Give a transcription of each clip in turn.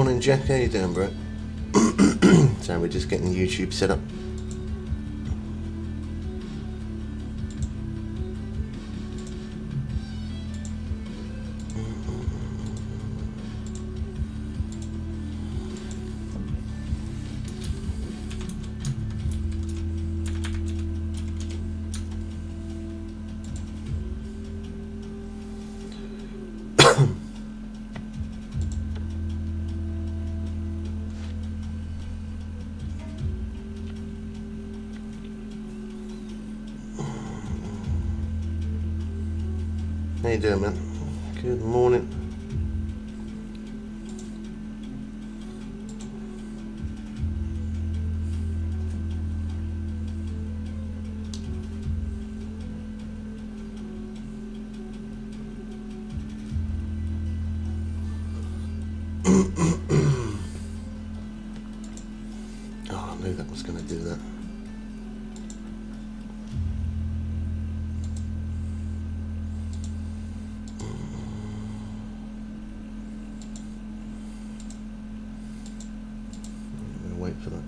morning, Jack. How you doing, bro? So we're just getting YouTube set up. How you doing, man? Good morning. Oh, I knew that was going to do that. Wait for that.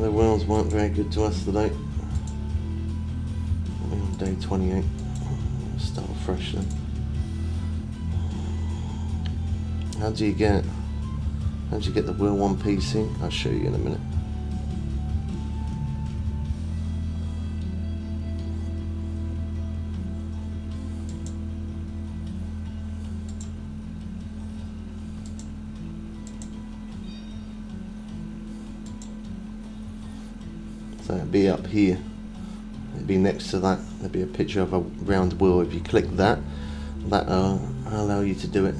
The whales weren't very good to us today. We're on day 28. Start fresh then. How do you get the wheel on PC? I'll show you in a minute. So it'll be up here. It'll be next to that. There'll be a picture of a round wheel. If you click that, that'll allow you to do it.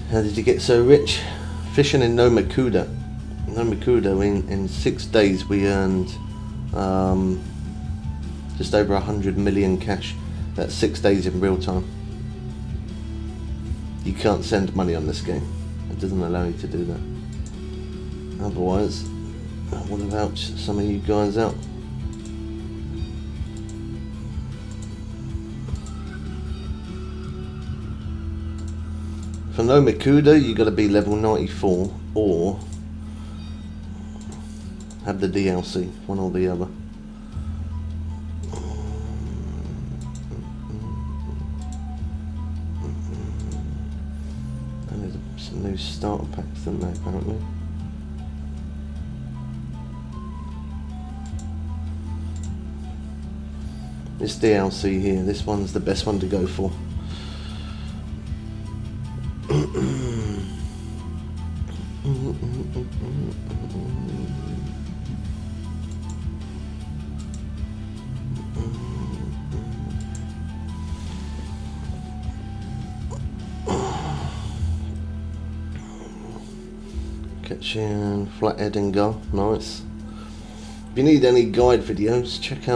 How did you get so rich? Fishing in Nomakuda. In 6 days we earned just over 100 million cash. That's 6 days in real time. You can't send money on this game. It doesn't allow you to do that. Otherwise, I would have helped some of you guys out. For Nomakuda, you got to be level 94 or have the DLC, one or the other. And there's some new starter packs in there apparently. This DLC here, this one's the best one to go for. Kitchen, flathead and go, nice. If you need any guide videos, check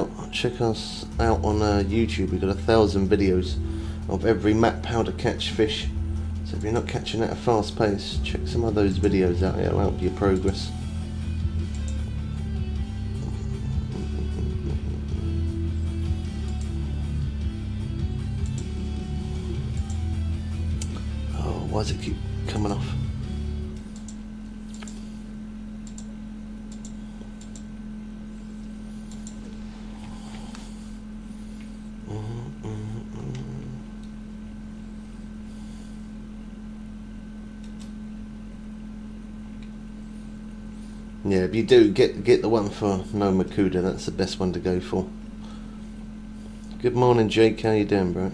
us out on YouTube. We've got 1,000 videos of every map how to catch fish. So if you're not catching at a fast pace, check some of those videos out. It'll help your progress. Oh, why does it keep coming off? Yeah, if you do, get the one for no Makuda. That's the best one to go for. Good morning, Jake. How you doing, bro?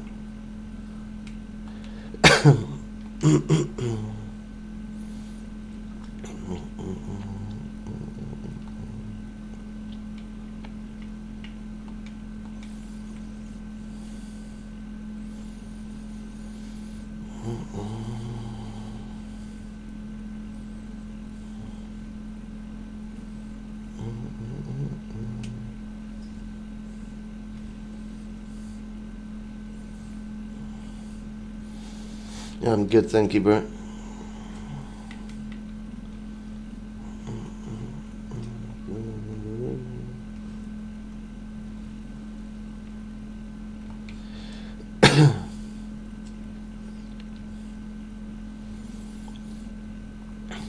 Yeah, I'm good, thank you, bro.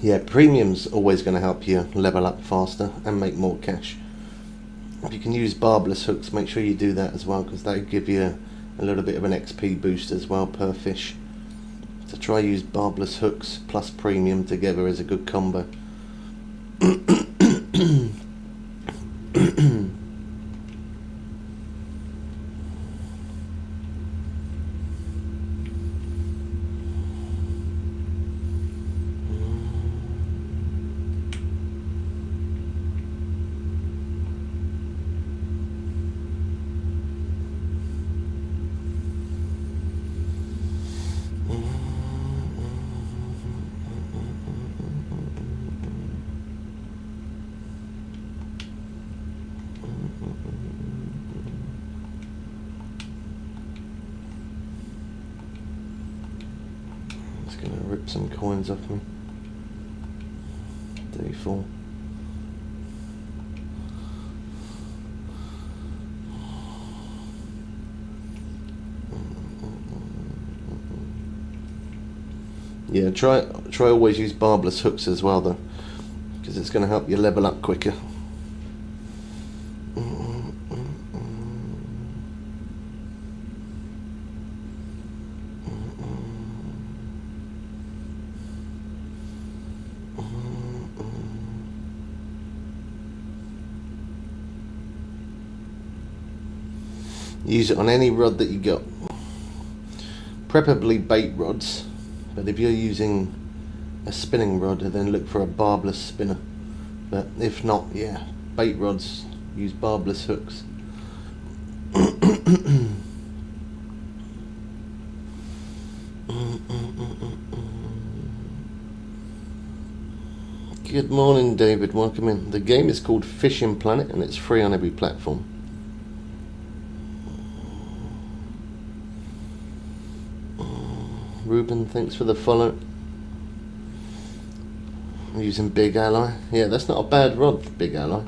Yeah, premium's always going to help you level up faster and make more cash. If you can use barbless hooks, make sure you do that as well, because that will give you a little bit of an XP boost as well per fish. So try use barbless hooks plus premium together as a good combo. Gonna rip some coins off me. D4. Yeah, try always use barbless hooks as well though, because it's going to help you level up quicker. Use it on any rod that you got, preferably bait rods, but if you're using a spinning rod, then look for a barbless spinner. But if not, yeah, bait rods, use barbless hooks. Good morning, David, welcome in. The game is called Fishing Planet and it's free on every platform. Ruben, thanks for the follow. I'm using Big Ally. Yeah, that's not a bad rod, Big Ally.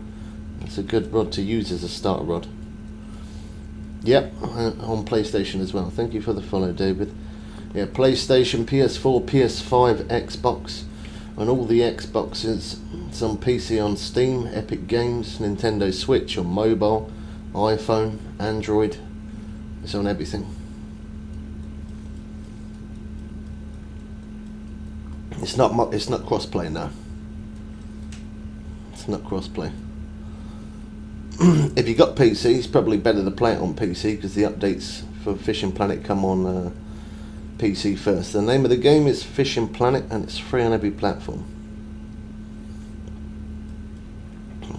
That's a good rod to use as a starter rod. Yep, on PlayStation as well. Thank you for the follow, David. Yeah, PlayStation, PS4, PS5, Xbox, and all the Xboxes. It's on PC on Steam, Epic Games, Nintendo Switch, on mobile, iPhone, Android. It's on everything. It's not crossplay now. It's not crossplay. If you got PC, it's probably better to play it on PC because the updates for Fishing Planet come on PC first. The name of the game is Fishing Planet and it's free on every platform.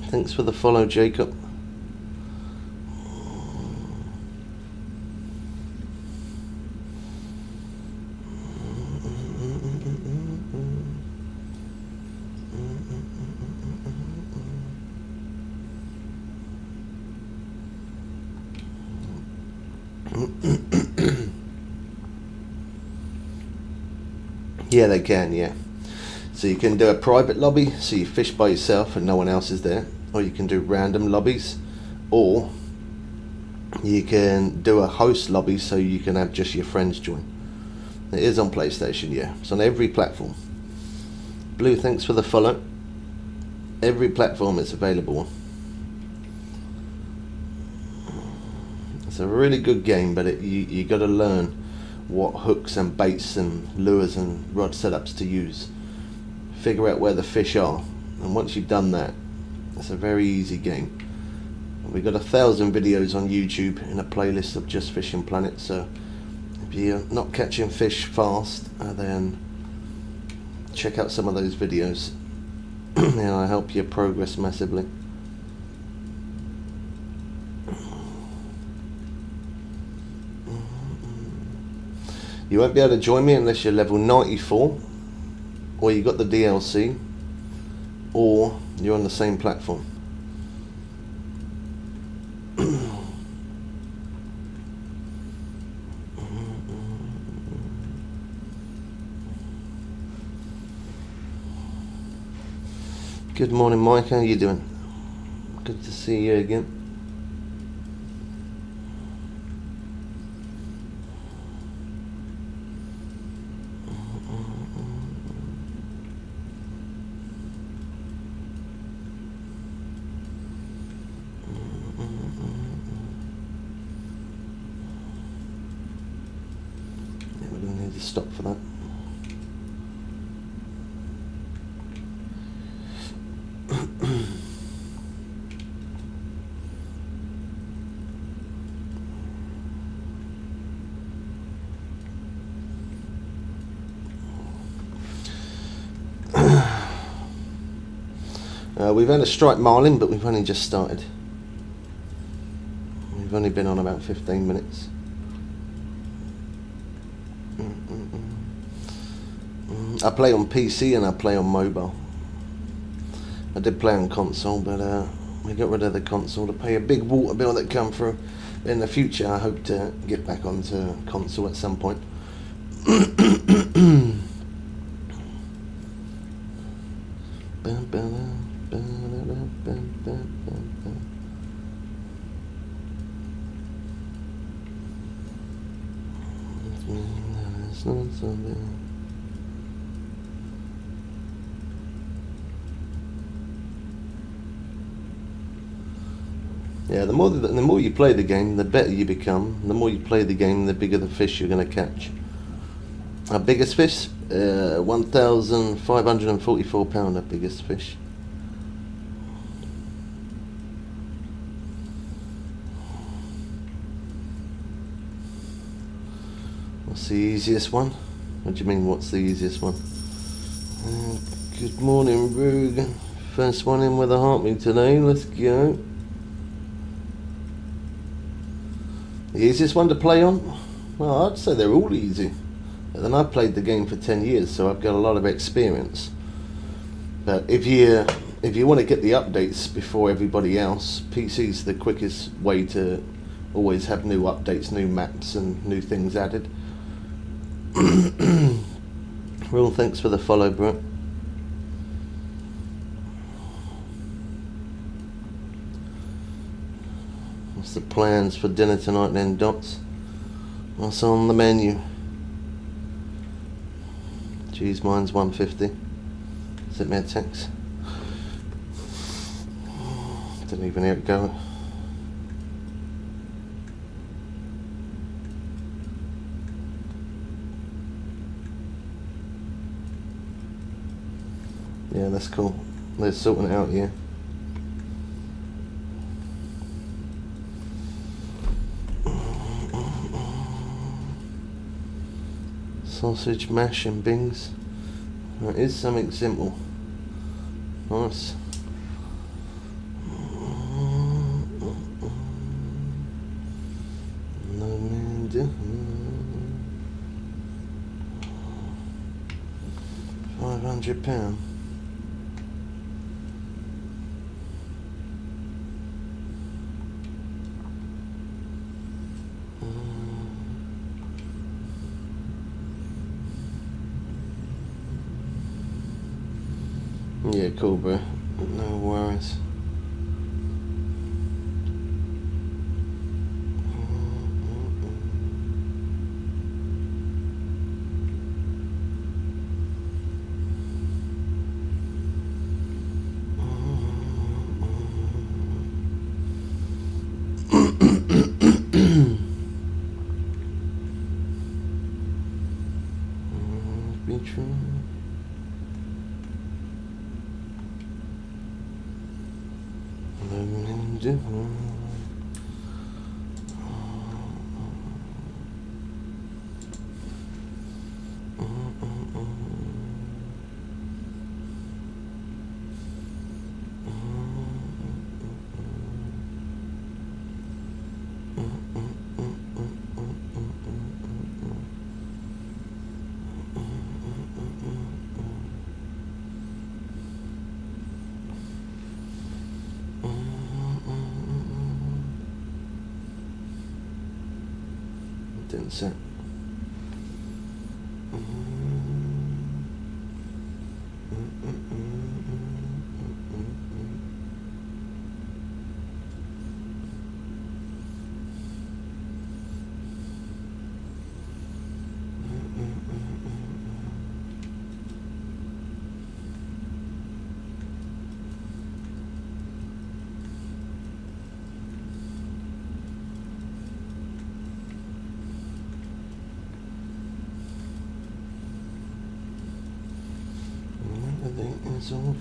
Thanks for the follow, Jacob. Yeah, they can, yeah. So you can do a private lobby, so you fish by yourself and no one else is there, or you can do random lobbies, or you can do a host lobby so you can have just your friends join. It is on PlayStation, yeah. It's on every platform. Blue, thanks for the follow. Every platform it's available on. It's a really good game, but you got to learn what hooks and baits and lures and rod setups to use. Figure out where the fish are And once you've done that, it's a very easy game. We've got 1,000 videos on YouTube in a playlist of just fishing planets, so if you're not catching fish fast, then check out some of those videos. It'll help you progress massively. You won't be able to join me unless you're level 94, or you got the DLC, or you're on the same platform. Good morning, Mike. How are you doing? Good to see you again. Yeah, we're going to need to stop for that. We've had a striped marlin, but we've only just started. We've only been on about 15 minutes. I play on PC and I play on mobile. I did play on console, but we got rid of the console to pay a big water bill that come through. In the future, I hope to get back onto console at some point. Yeah, the more you play the game, the better you become. The more you play the game, the bigger the fish you're going to catch. Our biggest fish, 1,544 pound. Our biggest fish. What's the easiest one? What do you mean, what's the easiest one? Good morning, Rug. First one in with a heartbeat today. Let's go. The easiest one to play on? Well, I'd say they're all easy. And then I've played the game for 10 years, so I've got a lot of experience. But if you want to get the updates before everybody else, PC's the quickest way to always have new updates, new maps and new things added. Real thanks for the follow, bro. What's the plans for dinner tonight then, Dots? What's on the menu? Geez, mine's 150. Sent me a text. Didn't even hear it go. Yeah, that's cool. They're sorting it out here. Sausage, mash and bings. That is something simple. Nice. £500. Yeah, cool, bro. No worries. do. Didn't set. Everything is over.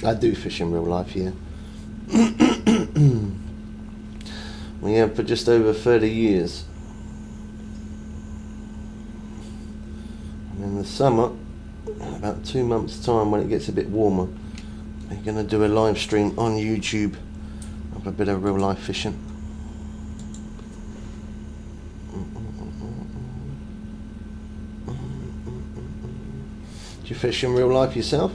I do fish in real life, yeah. We have for just over 30 years. And in the summer, in about 2 months' time, when it gets a bit warmer, we're going to do a live stream on YouTube of a bit of real life fishing. Do you fish in real life yourself?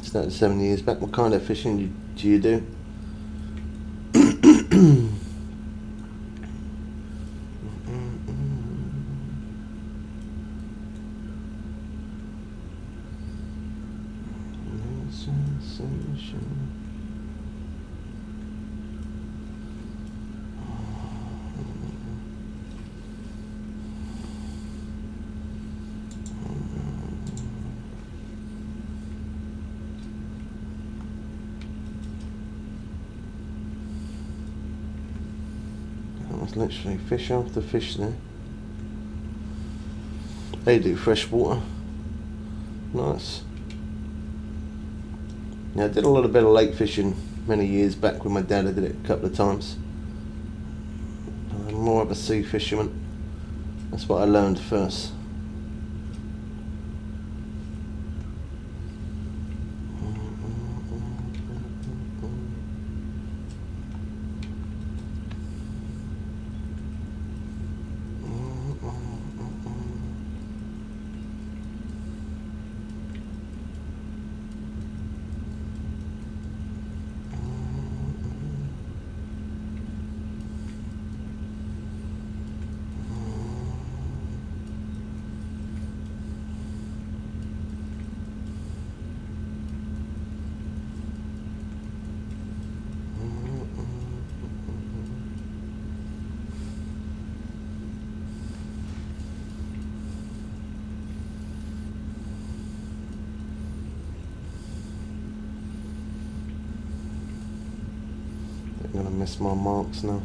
Started 7 years back. What kind of fishing do you do? Literally fish after fish there. They do fresh water. Nice. Yeah, I did a lot of lake fishing many years back with my dad. I did it a couple of times. I'm more of a sea fisherman. That's what I learned first. I'm gonna miss my marks now.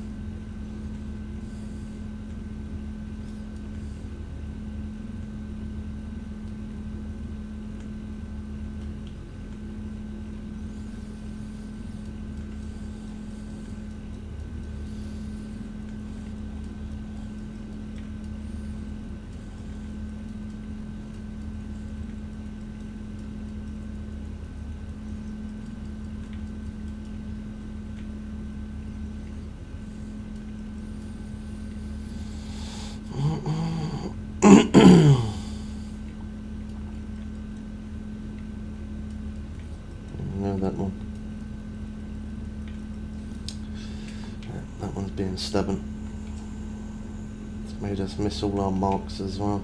that one. That one's being stubborn. It's made us miss all our marks as well.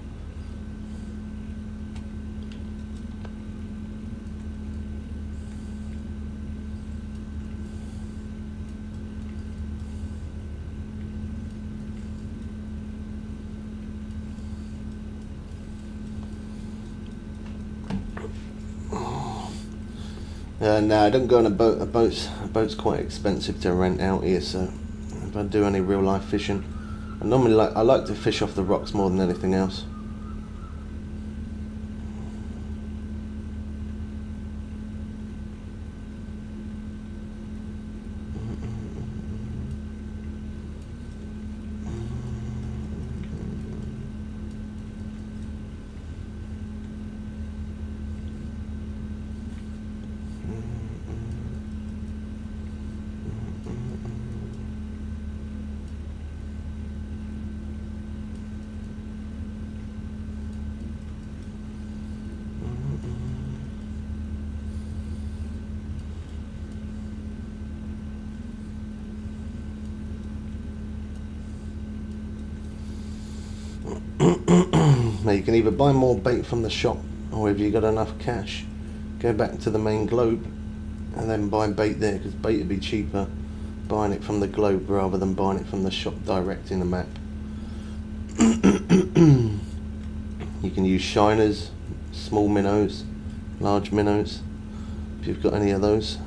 No, I don't go on a boat. A boat's quite expensive to rent out here, so if I do any real life fishing, I like to fish off the rocks more than anything else. Now you can either buy more bait from the shop, or if you got enough cash, go back to the main globe and then buy bait there, because bait would be cheaper buying it from the globe rather than buying it from the shop direct in the map. You can use shiners, small minnows, large minnows, if you've got any of those.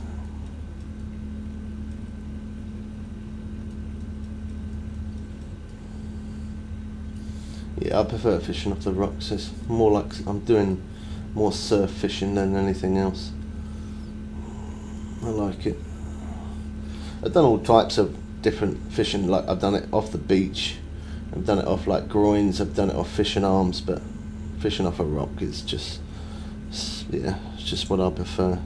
Yeah, I prefer fishing off the rocks. It's more like I'm doing more surf fishing than anything else. I like it. I've done all types of different fishing, like I've done it off the beach, I've done it off like groins, I've done it off fishing arms, but fishing off a rock is just, yeah, it's just what I prefer.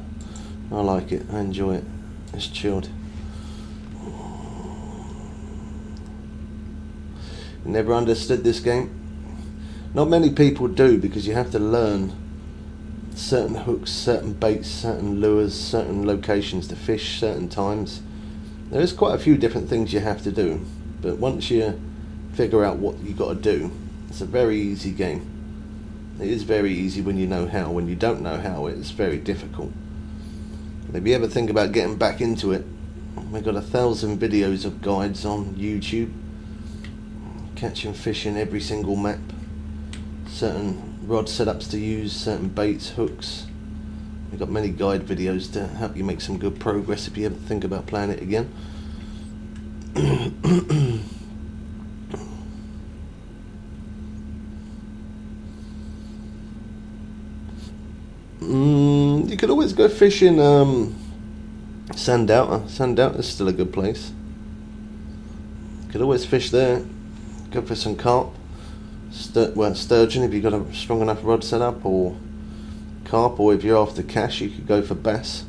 I like it, I enjoy it, it's chilled. Never understood this game. Not many people do, because you have to learn certain hooks, certain baits, certain lures, certain locations to fish, certain times. There is quite a few different things you have to do, but once you figure out what you got to do, it's a very easy game. It is very easy when you know how. When you don't know how, it's very difficult. But if you ever think about getting back into it, we've got 1,000 videos of guides on YouTube, catching fish in every single map, certain rod setups to use, certain baits, hooks. We've got many guide videos to help you make some good progress if you ever think about playing it again. You could always go fishing Sandouter. Sandouter's still a good place. You could always fish there. Go for some carp. Sturgeon if you've got a strong enough rod setup, or carp, or if you're after cash you could go for bass.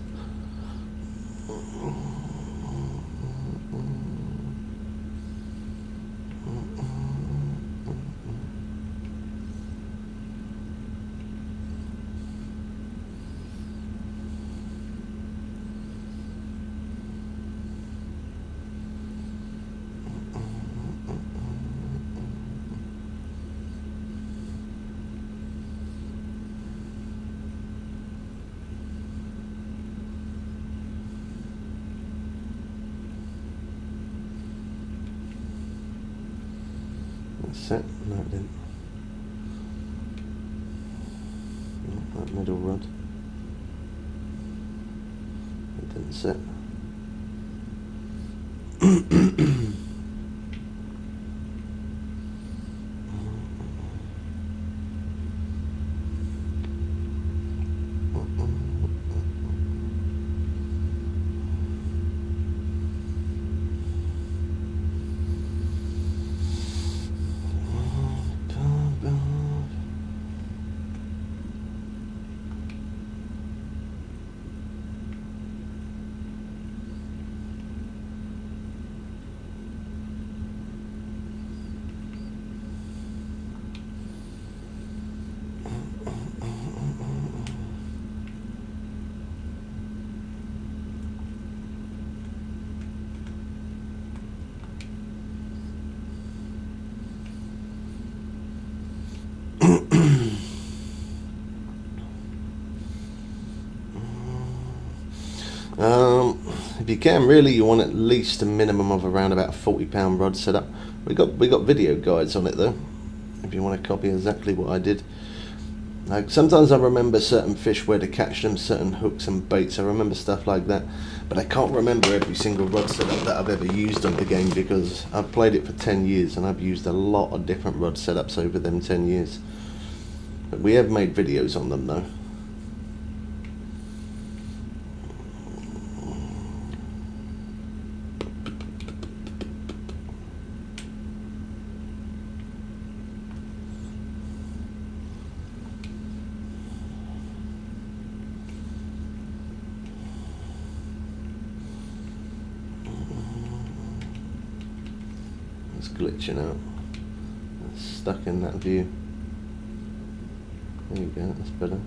That's it. No, it didn't. Not that middle rod. It didn't sit. If you can, really, you want at least a minimum of around about a £40 rod setup. We got video guides on it though, if you want to copy exactly what I did. Like sometimes I remember certain fish, where to catch them, certain hooks and baits. I remember stuff like that, but I can't remember every single rod setup that I've ever used on the game, because I've played it for 10 years and I've used a lot of different rod setups over them 10 years. But we have made videos on them though. It's glitching out. It's stuck in that view. There you go, that's better.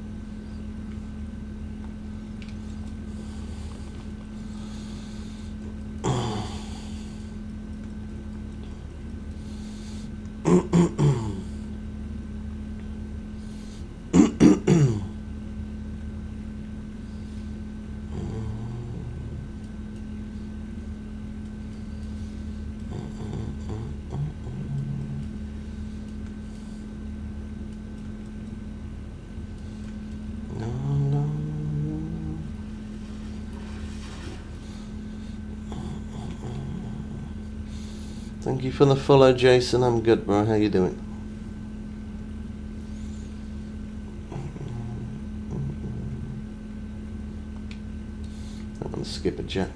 Thank you for the follow, Jason. I'm good, bro. How you doing? I'm gonna skip a jack.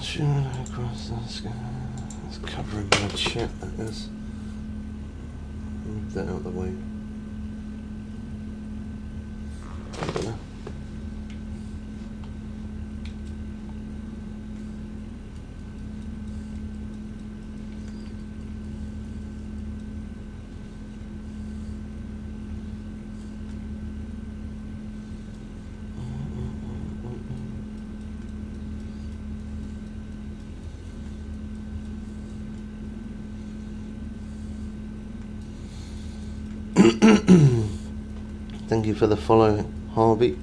Shooting across the sky. It's covering my chat, that is. Move that out of the way. Better. Thank you for the follow, Harvey.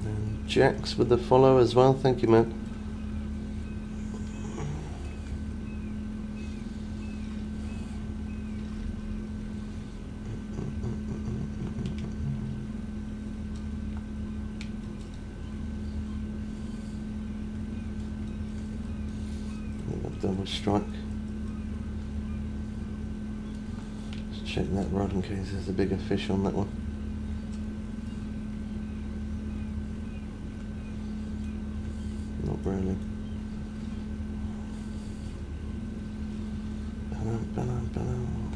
And Jax with the follow as well. Thank you, man. Double strike. Let's check that rod in case there's a bigger fish on that one. Not really.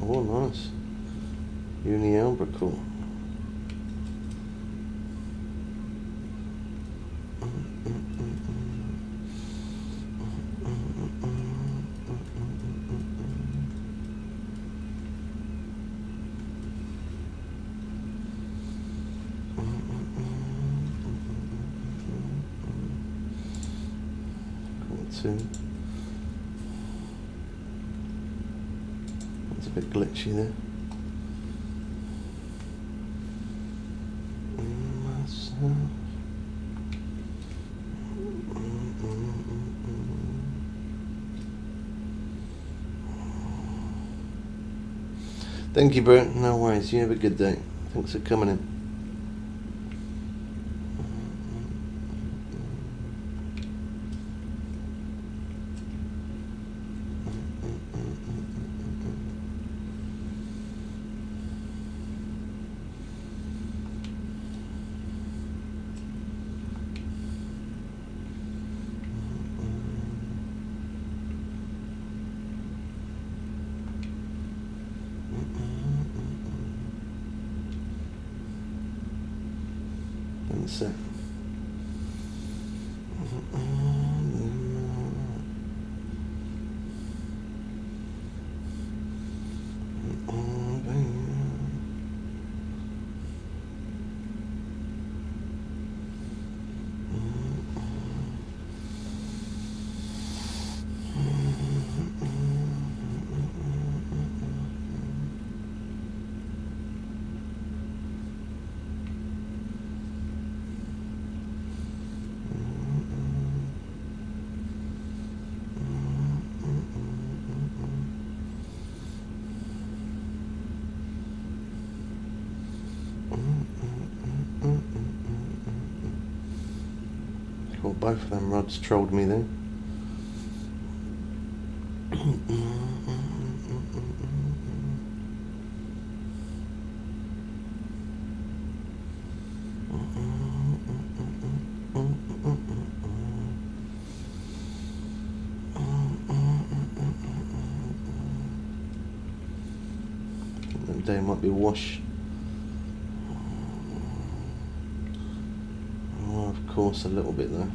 Oh, nice. Uni albacore. Two. It's a bit glitchy there. Thank you, bro. No worries. You have a good day. Thanks for coming in. That's it. Well, both of them rods trolled me then. That day might be a wash. Oh, of course, a little bit though.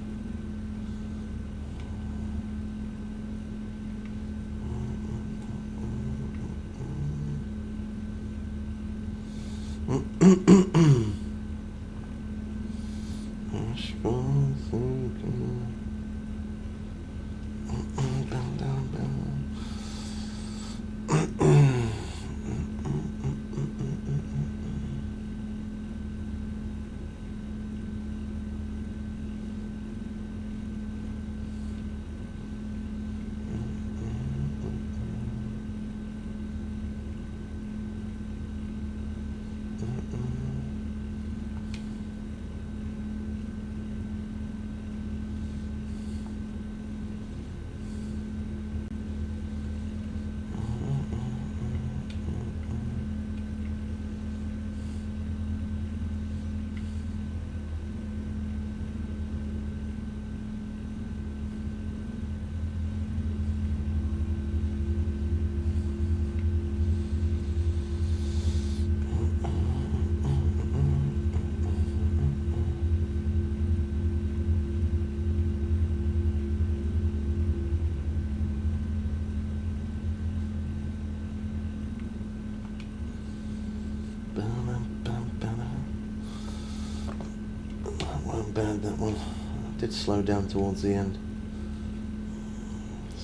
Bad, that one. I did slow down towards the end.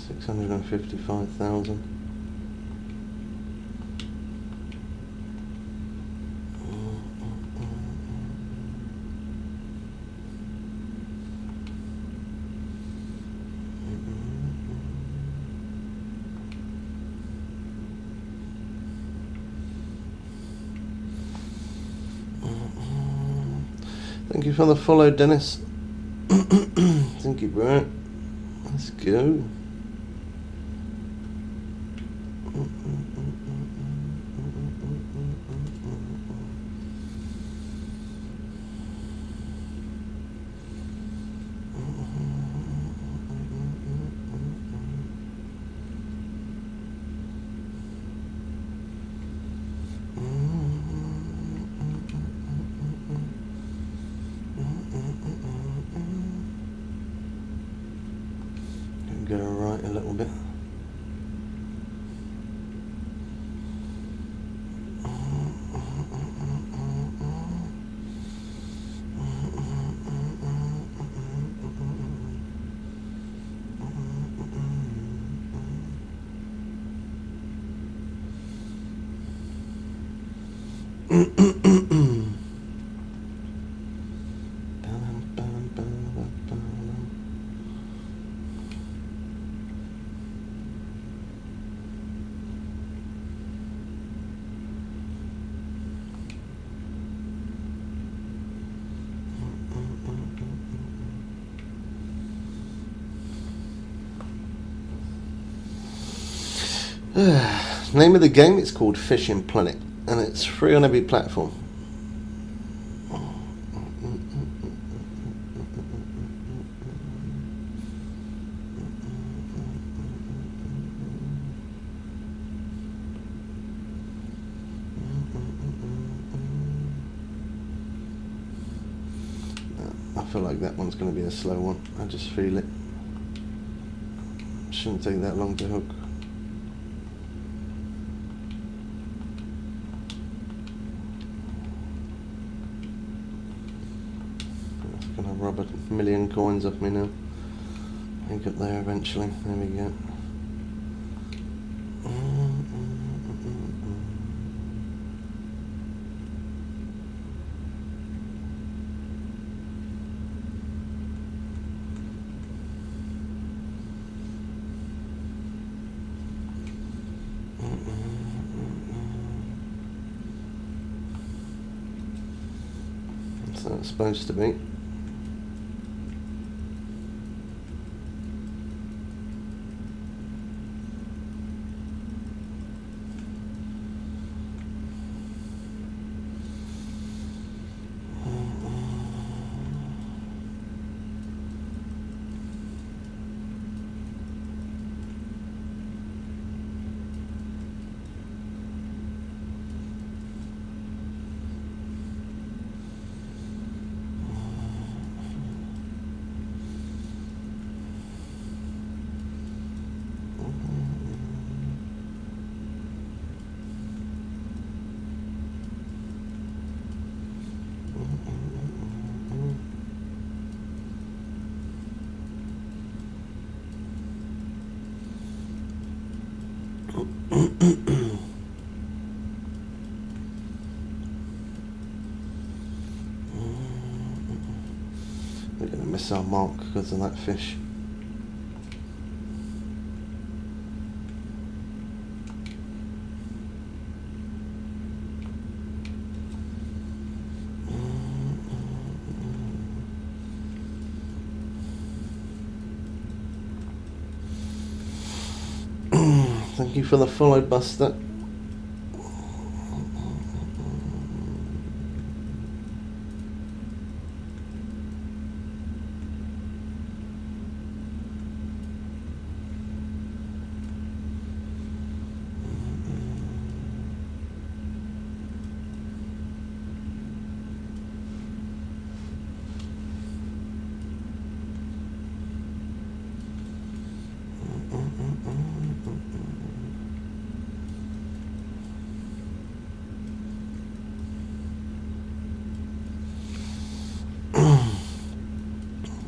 655,000. Thank you for the follow, Dennis. Thank you, bro. Let's go. Go right a little bit. Name of the game, it's called Fishing Planet, and it's free on every platform. I feel like that one's going to be a slow one. I just feel it. Shouldn't take that long to hook. It's going to rob a million coins off me now. I get there eventually. There we go. That's how it's supposed to be. We're going to miss our mark because of that fish. Thank you for the follow, Buster.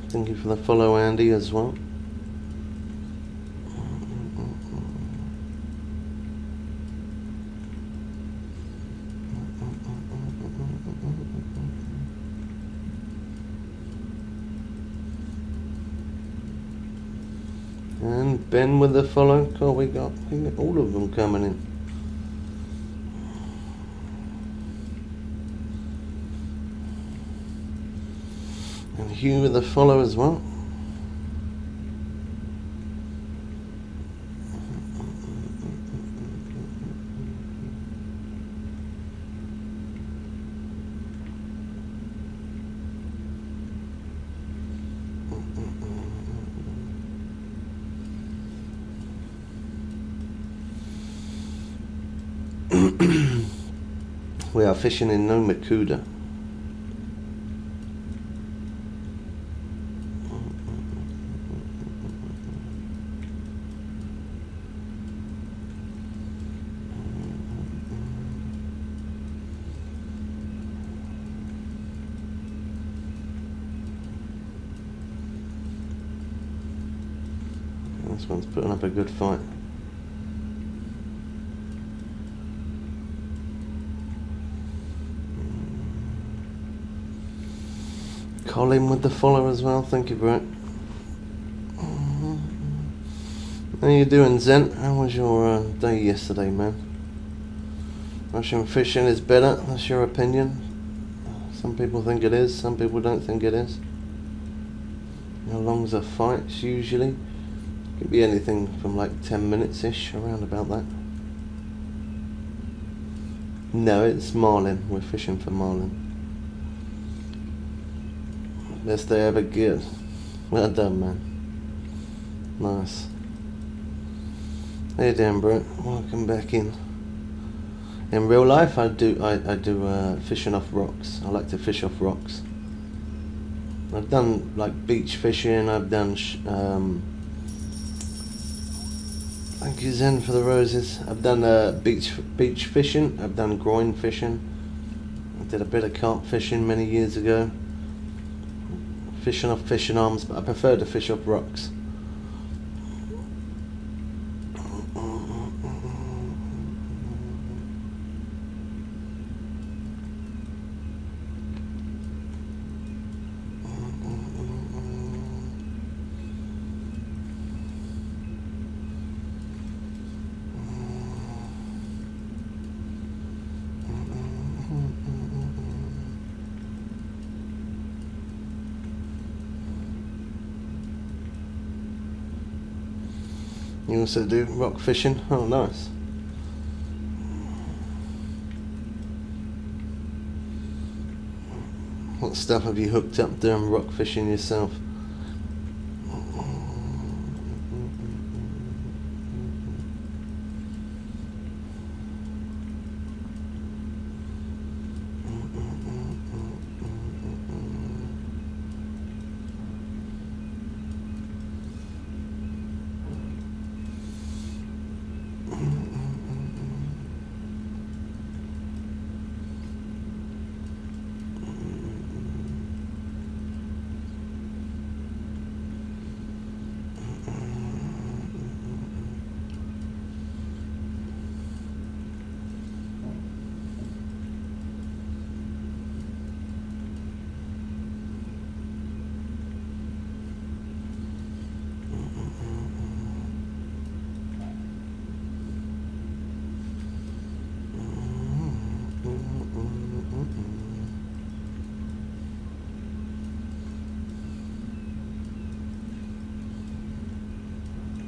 Thank you for the follow, Andy, as well. And Ben with the follow. Oh, we got all of them coming in. And Hugh with the follow as well. We are fishing in No Makuda. This one's putting up a good fight. Colin with the follow as well. Thank you, Brett. How you doing, Zen? How was your day yesterday, man? Russian fishing is better. That's your opinion. Some people think it is. Some people don't think it is. How long's a fight? Usually could be anything from like 10 minutes-ish, around about that. No, it's marlin. We're fishing for marlin. Best day ever. Good. Well done, man. Nice. Hey, Dan, Brett. Welcome back in. In real life, I do fishing off rocks. I like to fish off rocks. I've done like beach fishing. I've done thank you Zen for the roses. I've done beach fishing. I've done groin fishing. I did a bit of carp fishing many years ago. Fishing off fishing arms, but I prefer to fish off rocks. You also do rock fishing? Oh, nice. What stuff have you hooked up doing rock fishing yourself?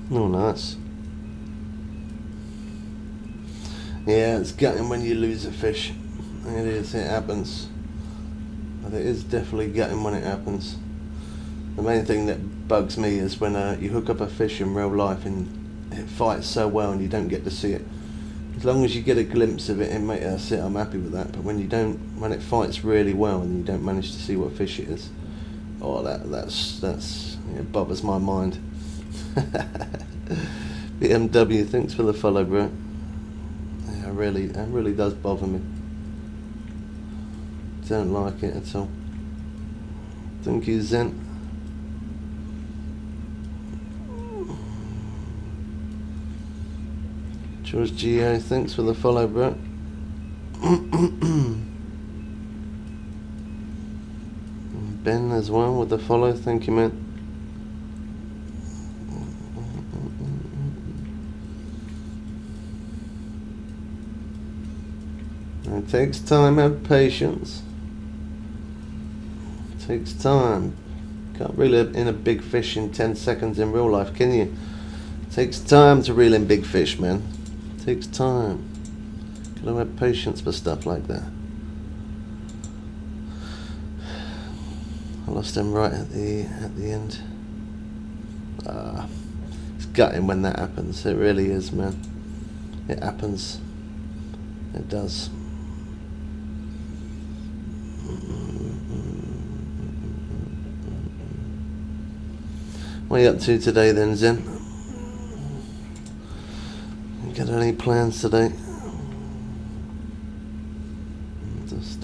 Oh, nice. Yeah, it's gutting when you lose a fish. It is, it happens. But it is definitely gutting when it happens. The main thing that bugs me is when you hook up a fish in real life and it fights so well and you don't get to see it. As long as you get a glimpse of it, I'm happy with that. But when you don't, when it fights really well and you don't manage to see what fish it is, oh, that's it bothers my mind. BMW, thanks for the follow, bro. Yeah, that really does bother me. Don't like it at all. Thank you, Zen. George Geo, thanks for the follow, bro. Ben as well with the follow, thank you, man. It takes time, have patience. It takes time. Can't reel in a big fish in 10 seconds in real life, can you? It takes time to reel in big fish, man. It takes time. Gotta have patience for stuff like that. I lost him right at the end. It's gutting when that happens. It really is, man. It happens. It does. What are you up to today then, Zen? You got any plans today? Just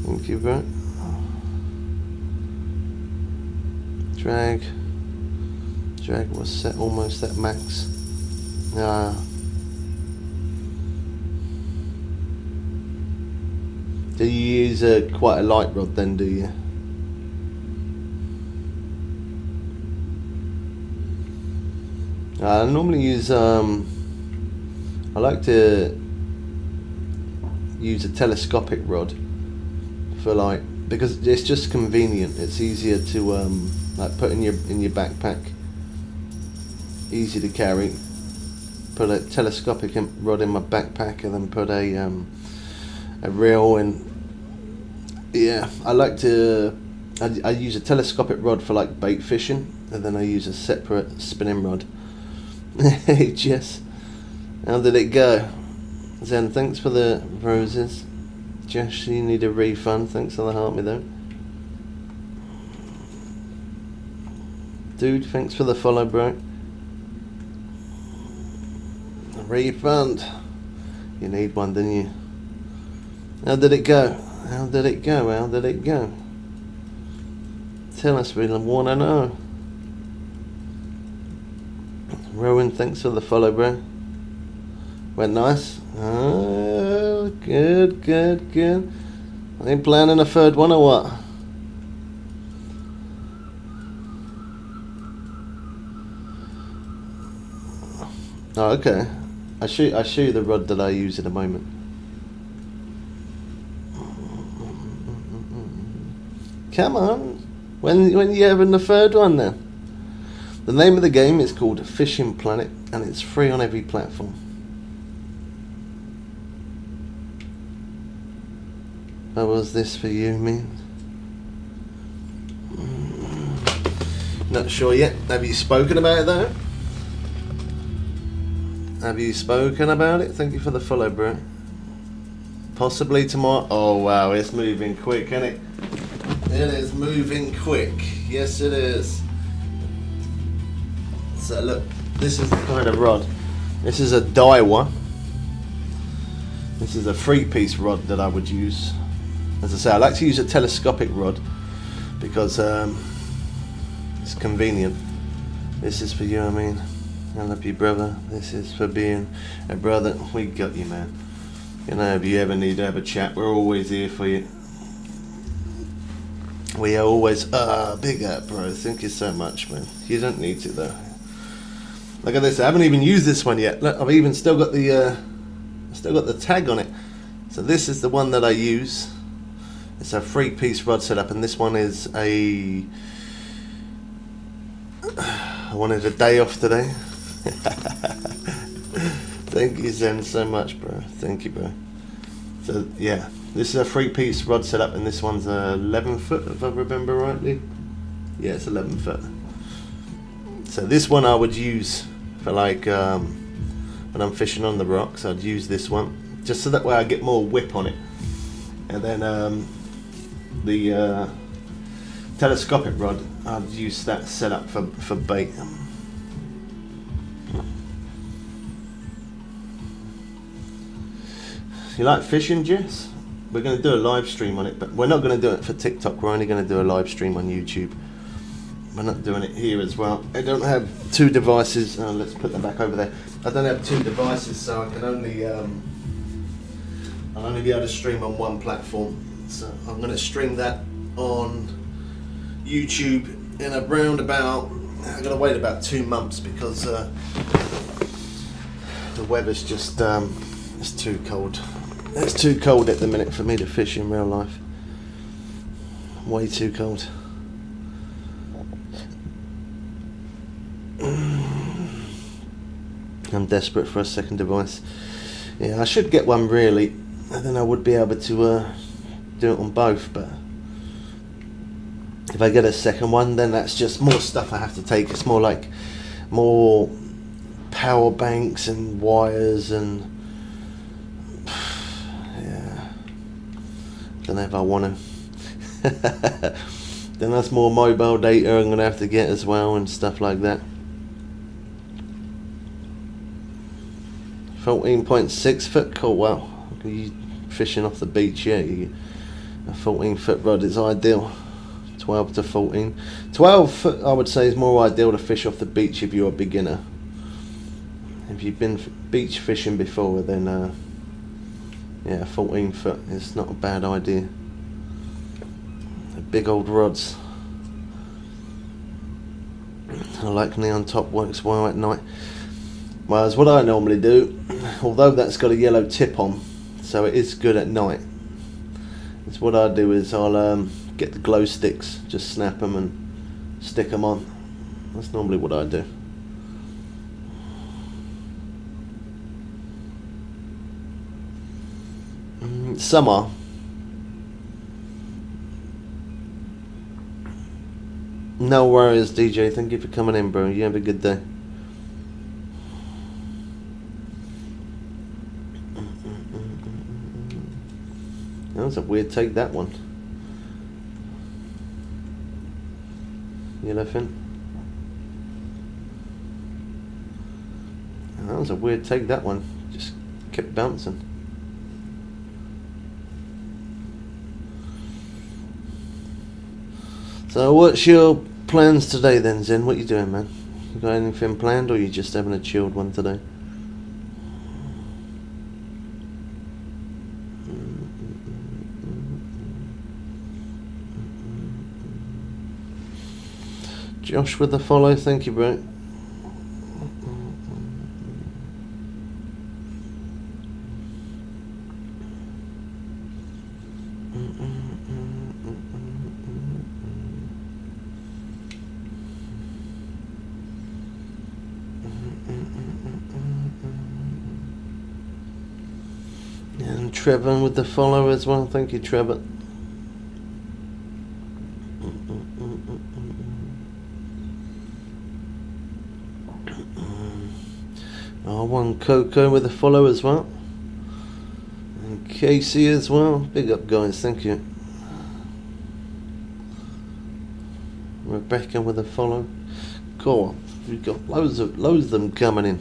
thank you, bro. Drag was set almost at max. Do you use quite a light rod then, do you? I normally use I like to use a telescopic rod for because it's just convenient. It's easier to put in your backpack, easy to carry. Put a telescopic rod in my backpack and then put a reel Yeah, I like to. I use a telescopic rod for like bait fishing, and then I use a separate spinning rod. Hey Jess, how did it go? Zen, thanks for the roses. Jess, you need a refund. Thanks for the heart me though. Dude, thanks for the follow, bro. A refund. You need one, didn't you? How did it go? How did it go? How did it go? Tell us, we want to know. Rowan, thanks for the follow, bro. Went nice. Oh, good, good, good. I ain't planning a third one or what? Oh, okay. I'll show you the rod that I use in a moment. Come on. When you having the third one then? The name of the game is called Fishing Planet, and it's free on every platform. How was this for you, man? Not sure yet. Have you spoken about it though? Have you spoken about it? Thank you for the follow, bro. Possibly tomorrow. Oh wow, it's moving quick, isn't it? It is moving quick. Yes, it is. So look, this is the kind of rod. This is a Daiwa. This is a 3-piece rod that I would use. As I say, I like to use a telescopic rod because it's convenient. This is for you, I mean. I love you, brother. This is for being a brother. We got you, man. You know, if you ever need to have a chat, we're always here for you. We are always big up, bro. Thank you so much, man. You don't need to though. Look at this. I haven't even used this one yet. Look, I've even still got the tag on it. So this is the one that I use. It's a 3-piece rod setup, and this one is a. I wanted a day off today. Thank you, Zen, so much, bro. Thank you, bro. So yeah, this is a 3-piece rod setup, and this one's 11 foot, if I remember rightly. Yeah, it's 11 foot. So this one I would use for like when I'm fishing on the rocks. I'd use this one just so that way I get more whip on it, and then the telescopic rod I'd use that setup for bait. You like fishing, Jess? We're going to do a live stream on it, but we're not going to do it for TikTok. We're only going to do a live stream on YouTube. We're not doing it here as well. I don't have 2 devices. Let's put them back over there. I don't have 2 devices, so I can only I'll only be able to stream on one platform. So I'm going to stream that on YouTube in around about. I'm going to wait about 2 months because the weather's just it's too cold. It's too cold at the minute for me to fish in real life. Way too cold. I'm desperate for a second device. Yeah, I should get one really, and then I would be able to do it on both, but if I get a second one, then that's just more stuff I have to take. It's more like more power banks and wires and yeah, don't know if I want to. Then that's more mobile data I'm gonna have to get as well and stuff like that. 14.6 foot, cool. Wow, you fishing off the beach? Yeah, a 14-foot rod is ideal. 12 to 14. 12 foot, I would say, is more ideal to fish off the beach if you're a beginner. If you've been beach fishing before, then yeah, 14 foot is not a bad idea. The big old rods. I like neon top, works well at night. Whereas what I normally do, although that's got a yellow tip on, so it is good at night, is what I do is I'll get the glow sticks, just snap them and stick them on. That's normally what I do. Summer, No worries, DJ. Thank you for coming in, bro. You have a good day. That was a weird take, that one. Yellowfin. That was a weird take, that one. Just kept bouncing. So what's your plans today then, Zen? What you doing, man? You got anything planned, or you just having a chilled one today? Josh with the follow, thank you, bro. And Trevor with the follow as well, thank you, Trevor. R1 Coco with a follow as well. And Casey as well. Big up, guys, thank you. Rebecca with a follow. Cool. We've got loads of them coming in.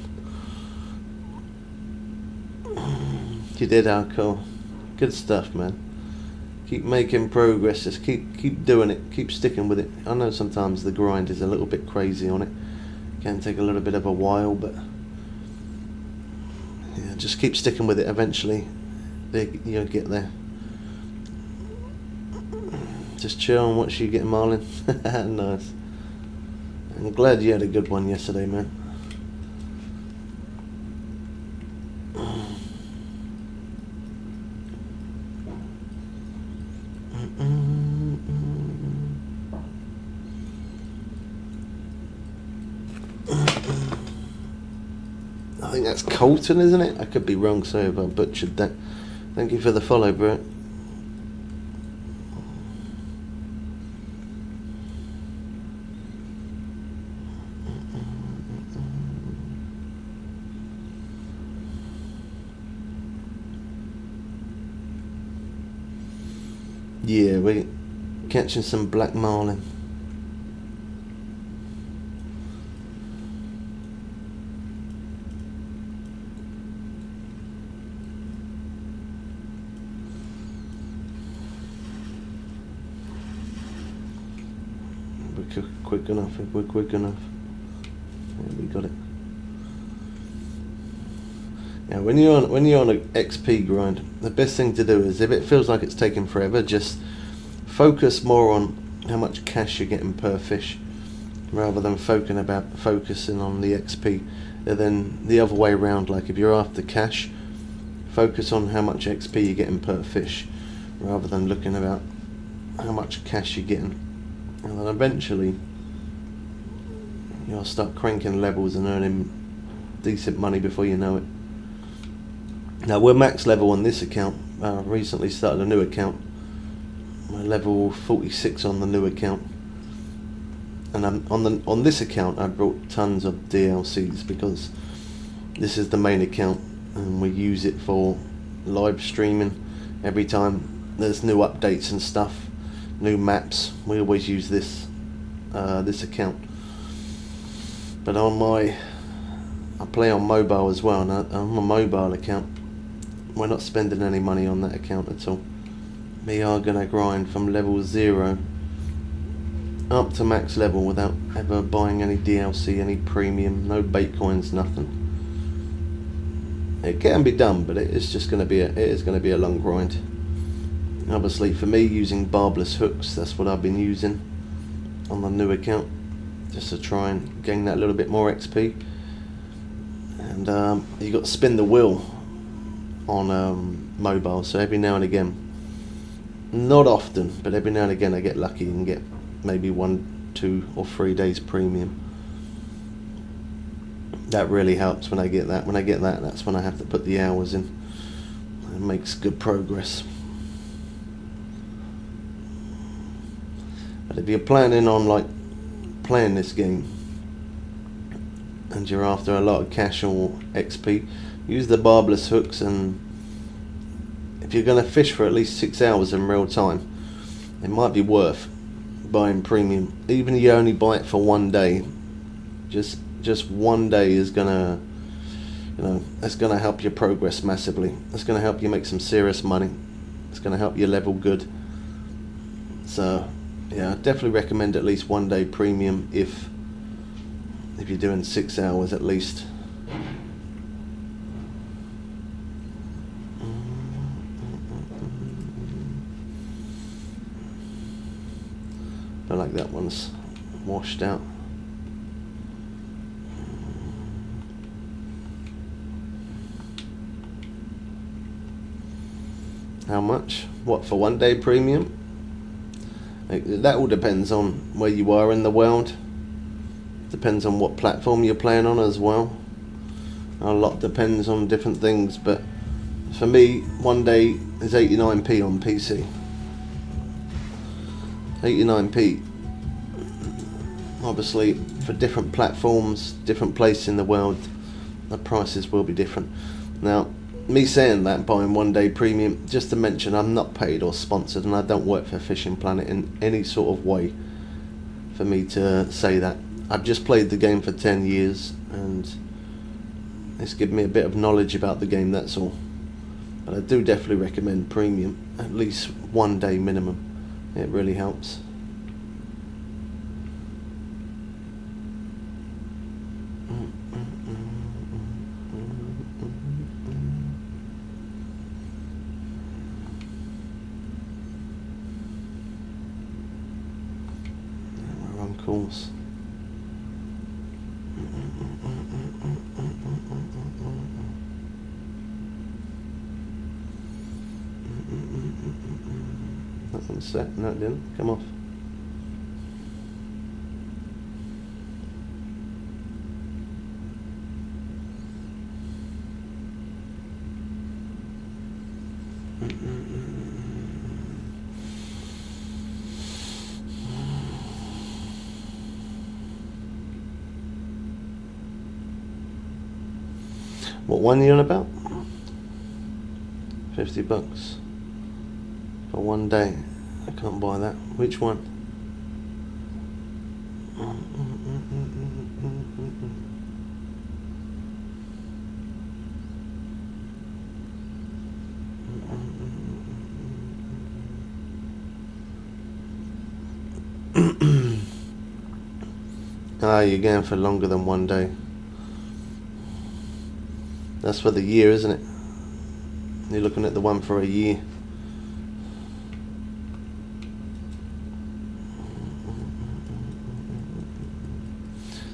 You did, cool. Good stuff, man. Keep making progress. Just keep doing it. Keep sticking with it. I know sometimes the grind is a little bit crazy on it. Can take a little bit of a while, but yeah, just keep sticking with it. Eventually, you'll get there. Just chill and watch you get marlin. Nice. I'm glad you had a good one yesterday, man. I think that's Colton, isn't it? I could be wrong, sorry if I butchered that. Thank you for the follow, bro. Yeah, we're catching some black marlin. We're quick enough, if we're quick enough. Yeah, we got it. Yeah, when you're on an XP grind, the best thing to do is, if it feels like it's taking forever, just focus more on how much cash you're getting per fish, rather than focusing on the XP. And then the other way around, like if you're after cash, focus on how much XP you're getting per fish, rather than looking about how much cash you're getting. And then eventually you'll start cranking levels and earning decent money before you know it. Now we're max level on this account. I recently started a new account. We're level 46 on the new account, and on this account I brought tons of DLCs because this is the main account and we use it for live streaming. Every time there's new updates and stuff, new maps, we always use this account. But I play on mobile as well, and on my mobile account, we're not spending any money on that account at all. We are going to grind from level 0 up to max level without ever buying any DLC, any premium, no bait coins, nothing. It can be done, but it is going to be a long grind. Obviously for me, using barbless hooks, that's what I've been using on the new account, just to try and gain that little bit more XP. And you got to spin the wheel on mobile, so every now and again, not often, but every now and again I get lucky and get maybe 1, 2 or 3 days premium. That really helps when I get that. When I get that, that's when I have to put the hours in. It makes good progress. But if you're planning on like playing this game and you're after a lot of cash or XP, use the barbless hooks, and if you're going to fish for at least 6 hours in real time, it might be worth buying premium. Even if you only buy it for 1 day, just 1 day is gonna, it's gonna help you progress massively. It's gonna help you make some serious money. It's gonna help you level good. So yeah, I definitely recommend at least 1 day premium if you're doing 6 hours at least. I like that one's washed out. How much? What, for 1 day premium? That all depends on where you are in the world. Depends on what platform you're playing on as well. A lot depends on different things, but for me, 1 day is 89p on PC. 89p. Obviously, for different platforms, different places in the world, the prices will be different. Now, me saying that, buying 1 day premium, just to mention, I'm not paid or sponsored, and I don't work for Fishing Planet in any sort of way for me to say that. I've just played the game for 10 years, and it's given me a bit of knowledge about the game, that's all. But I do definitely recommend premium, at least 1 day minimum. It really helps. We're on course. That one's set. No, it didn't. Come off. What one are you on about? $50 for 1 day. I can't buy that. Which one? Ah, you're going for longer than 1 day. That's for the year, isn't it? You're looking at the one for a year.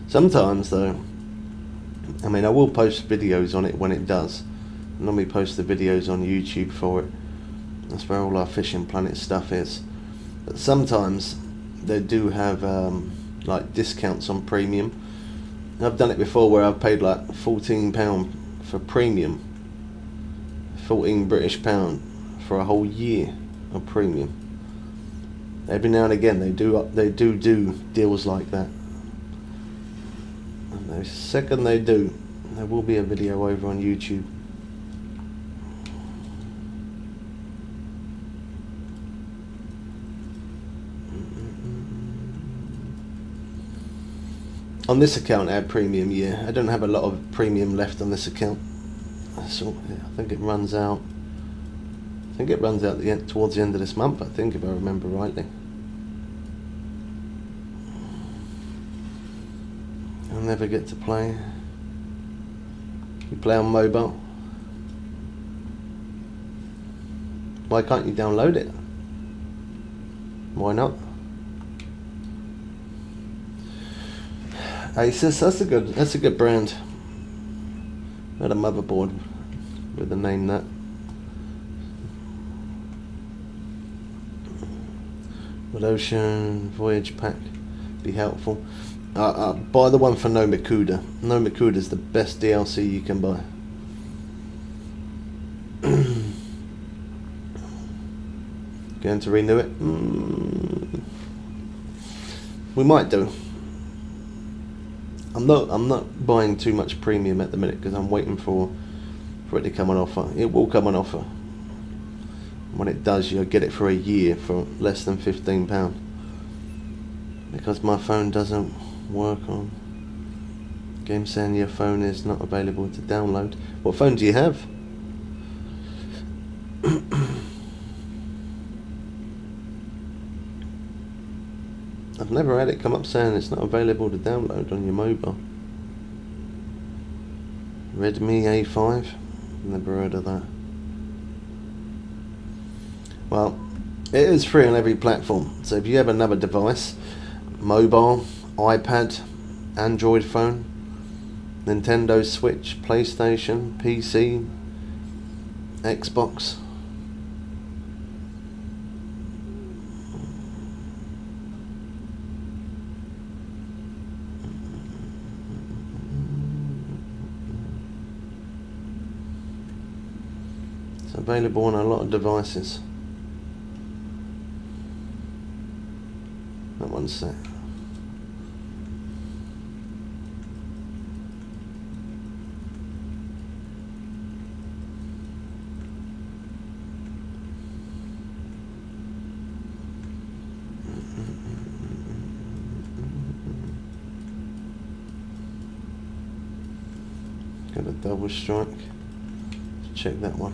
Sometimes though, I mean, I will post videos on it when it does. I normally post the videos on YouTube for it. That's where all our Fishing Planet stuff is. But sometimes they do have like discounts on premium. And I've done it before where I've paid like £14 for premium, 14 British pound for a whole year of premium. Every now and again they do deals like that. And the second they do, there will be a video over on YouTube. On this account I have premium, yeah. I don't have a lot of premium left on this account. So I think it runs out. I think it runs out towards the end of this month, I think, if I remember rightly. I'll never get to play. You play on mobile. Why can't you download it? Why not? Asus, that's a good brand. I had a motherboard with the name that. Would Ocean Voyage Pack be helpful? Buy the one for No Mikuda. No Mikuda is the best DLC you can buy. Going to renew it? We might do. I'm not buying too much premium at the minute because I'm waiting for it to come on offer. It will come on offer. When it does, you'll get it for a year for less than £15 because my phone doesn't work on. Game saying your phone is not available to download. What phone do you have? I've never had it come up saying it's not available to download on your mobile. Redmi A5? Never heard of that. Well, it is free on every platform. So if you have another device, mobile, iPad, Android phone, Nintendo Switch, PlayStation, PC, Xbox, it's available on a lot of devices. That one's set. Got a double strike. Let's check that one.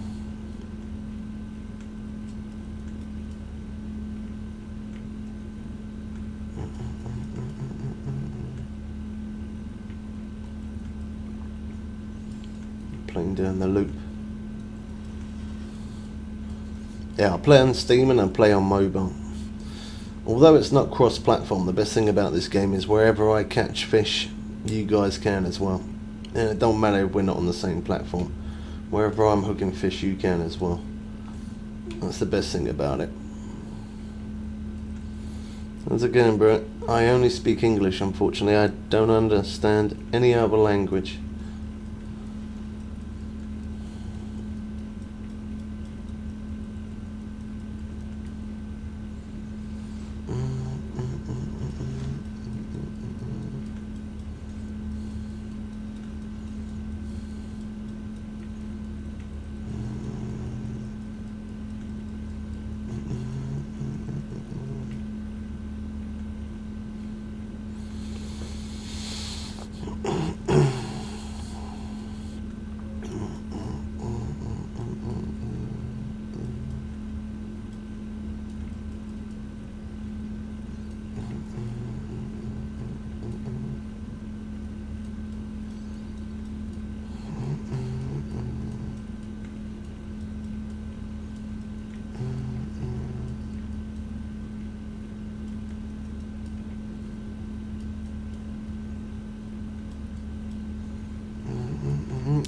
Playing down the loop. Yeah, I play on Steam and I play on mobile. Although it's not cross-platform, the best thing about this game is wherever I catch fish, you guys can as well. And it don't matter if we're not on the same platform. Wherever I'm hooking fish, you can as well. That's the best thing about it. Once again, bro, I only speak English, unfortunately. I don't understand any other language.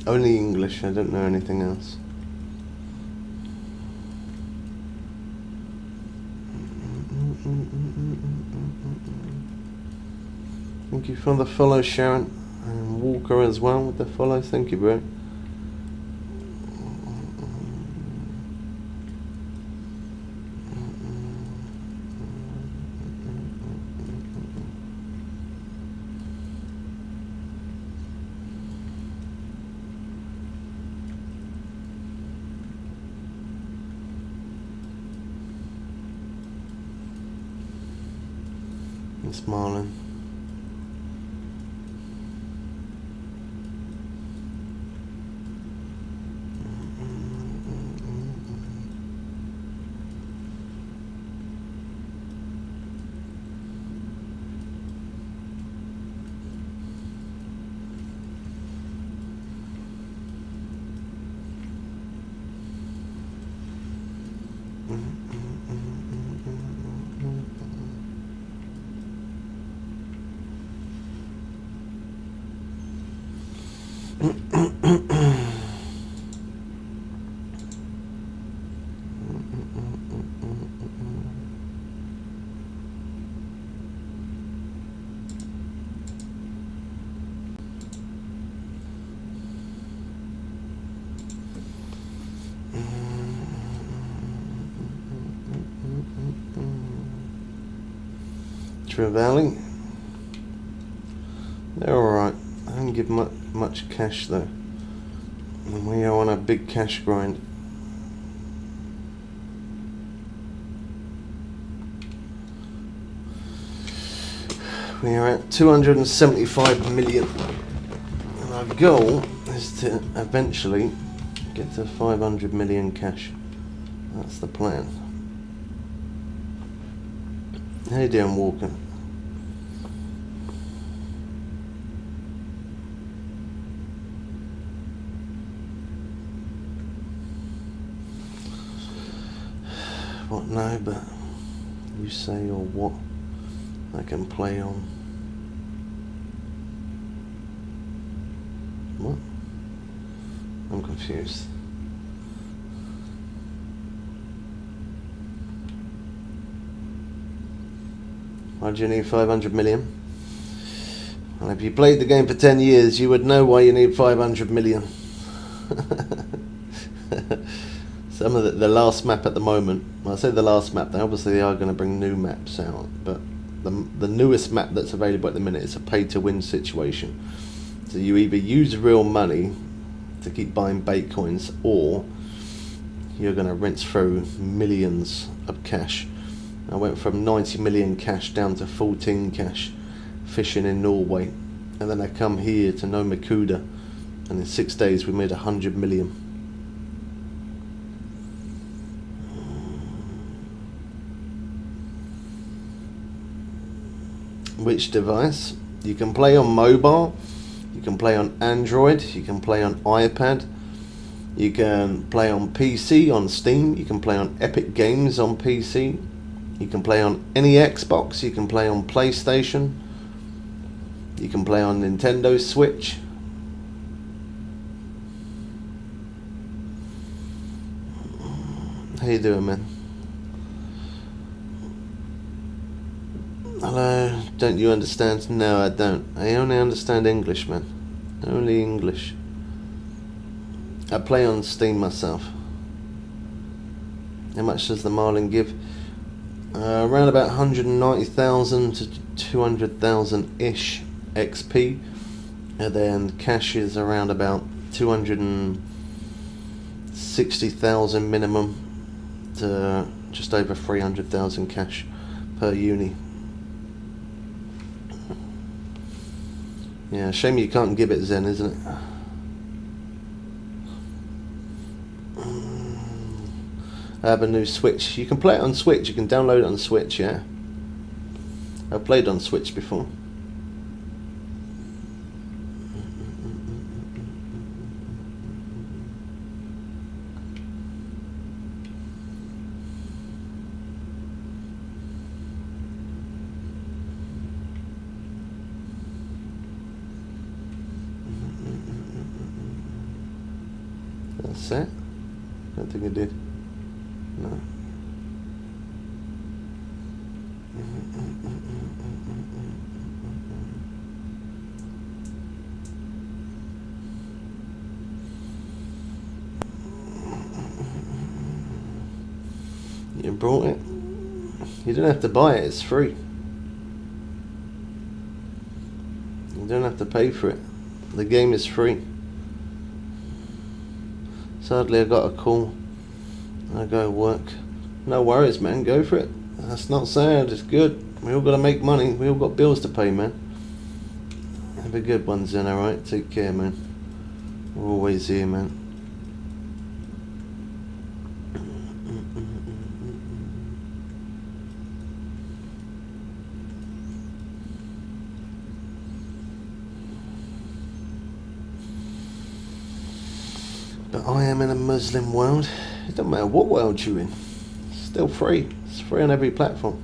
Only English, I don't know anything else. Thank you for the follow, Sharon. And Walker as well with the follow. Thank you, bro. Smiling. Valley. They're alright. I didn't give much cash though. And we are on a big cash grind. We are at 275 million. And our goal is to eventually get to 500 million cash. That's the plan. How you doing, Walker? What? No, but you say or what? I can play on. What? I'm confused. Why do you need 500 million? Well, if you played the game for 10 years, you would know why you need 500 million. Some of the last map at the moment, well, I say the last map, they obviously are going to bring new maps out, but the newest map that's available at the minute is a pay-to-win situation. So you either use real money to keep buying bait coins, or you're going to rinse through millions of cash. I went from 90 million cash down to 14 cash fishing in Norway, and then I come here to Nomakuda, and in 6 days we made 100 million. Which device? You can play on mobile, you can play on Android, you can play on iPad, you can play on PC on Steam, you can play on Epic Games on PC, you can play on any Xbox, you can play on PlayStation, you can play on Nintendo Switch. How you doing, man? Hello, don't you understand? No, I don't. I only understand English, man. Only English. I play on Steam myself. How much does the Marlin give? Around about 190,000 to 200,000-ish XP. And then cash is around about 260,000 minimum to just over 300,000 cash per uni. Yeah, shame you can't give it Zen, isn't it? I have a new Switch. You can play it on Switch. You can download it on Switch, yeah. I've played on Switch before. That's it. Don't think I did. No. You brought it. You don't have to buy it. It's free. You don't have to pay for it. The game is free. Sadly, I got a call. I go work. No worries, man. Go for it. That's not sad. It's good. We all got to make money. We all got bills to pay, man. Have a good one, Zen. Alright. Take care, man. We're always here, man. But I am in a Muslim world. It doesn't matter what world you're in. It's still free. It's free on every platform.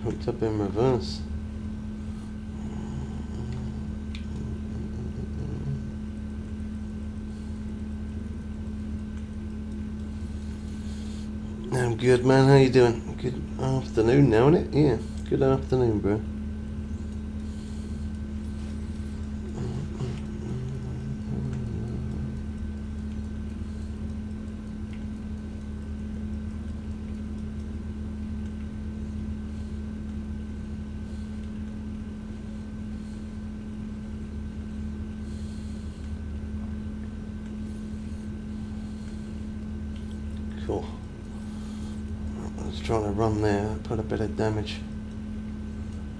hooked up in reverse. I'm good, man. How you doing? Good afternoon now, innit? Yeah, good afternoon, bro. Cool. I was trying to run there, put a bit of damage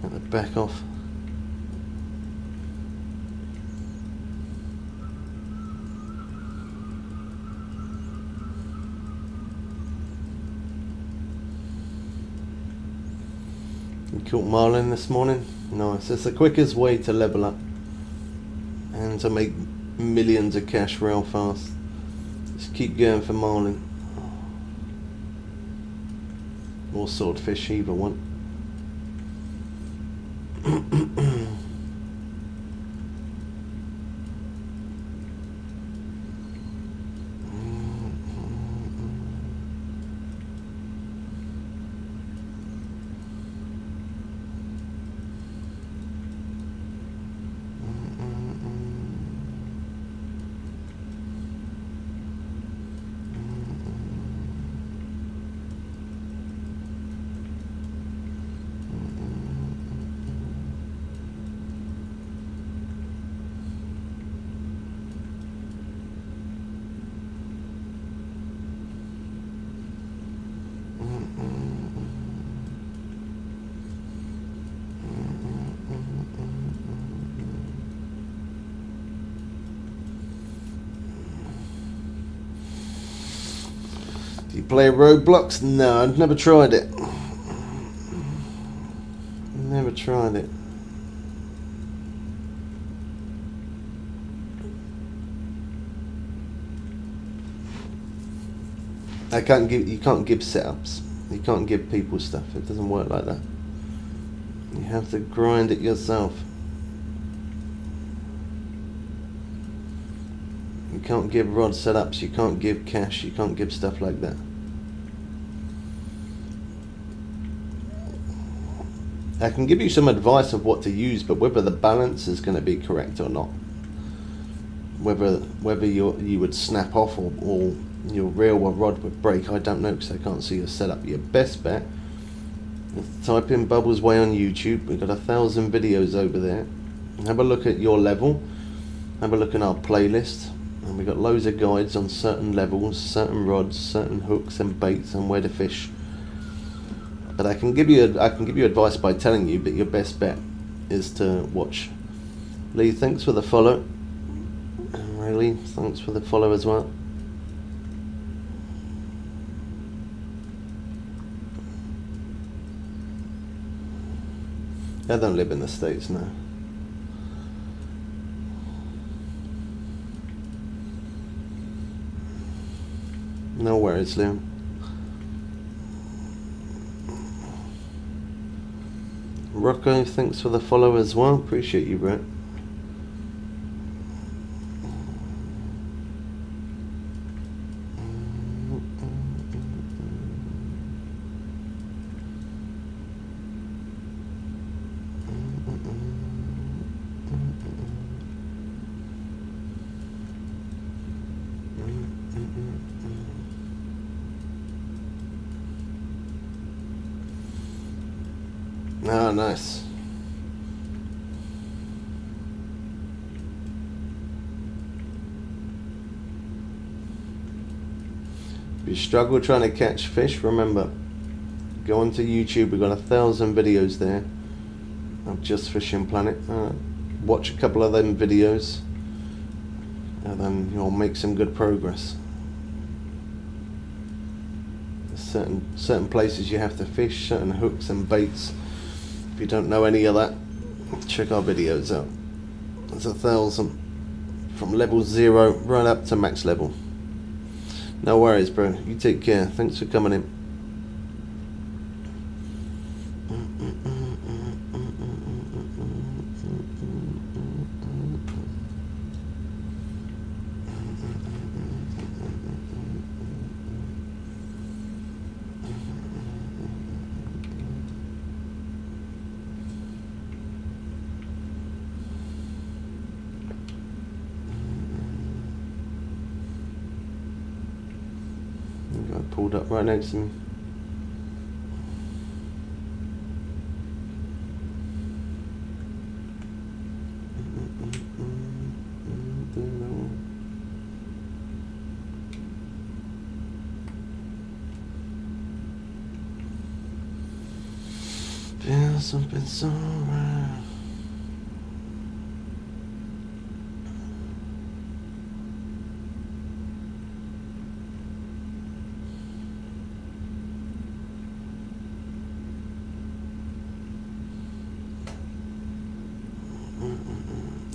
at the back off. You caught marlin this morning? Nice. It's the quickest way to level up and to make millions of cash real fast. Just keep going for marlin. Or swordfish, either one. Do you play Roblox? No, I've never tried it. Never tried it. You can't give setups. You can't give people stuff. It doesn't work like that. You have to grind it yourself. You can't give rod setups, you can't give cash, you can't give stuff like that. I can give you some advice of what to use, but whether the balance is going to be correct or not, whether you would snap off or your reel or rod would break, I don't know, because I can't see your setup. Your best bet is type in Bubbles Way on YouTube. We've got 1,000 videos over there. Have a look at your level, have a look at our playlist, and we've got loads of guides on certain levels, certain rods, certain hooks and baits, and where to fish. But I can give you advice by telling you, but your best bet is to watch. Lee, thanks for the follow. And Riley, thanks for the follow as well. I don't live in the States now. No worries, Liam. Rocco, thanks for the follow as well. Appreciate you, Brett. Oh, nice. If you struggle trying to catch fish, remember, go onto YouTube. We've got 1,000 videos there of Just Fishing Planet. Watch a couple of them videos, and then you'll make some good progress. There's certain places you have to fish, certain hooks and baits. If you don't know any of that, check our videos out. There's 1,000 from level 0 right up to max level. No worries, bro. You take care. Thanks for coming in. pulled up right next to me. Feel something somewhere.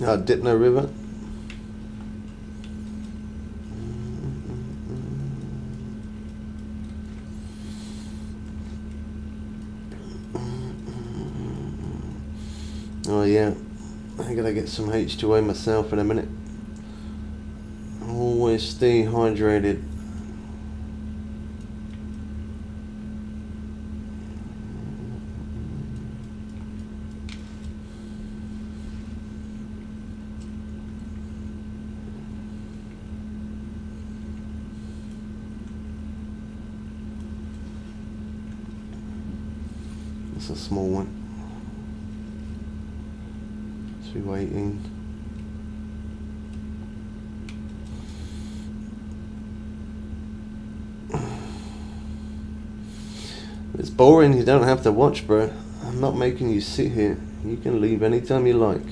Dipno River. Oh yeah, I gotta get some H2O myself in a minute. Always stay hydrated. It's a small one. 218. It's boring, you don't have to watch, bro. I'm not making you sit here. You can leave anytime you like.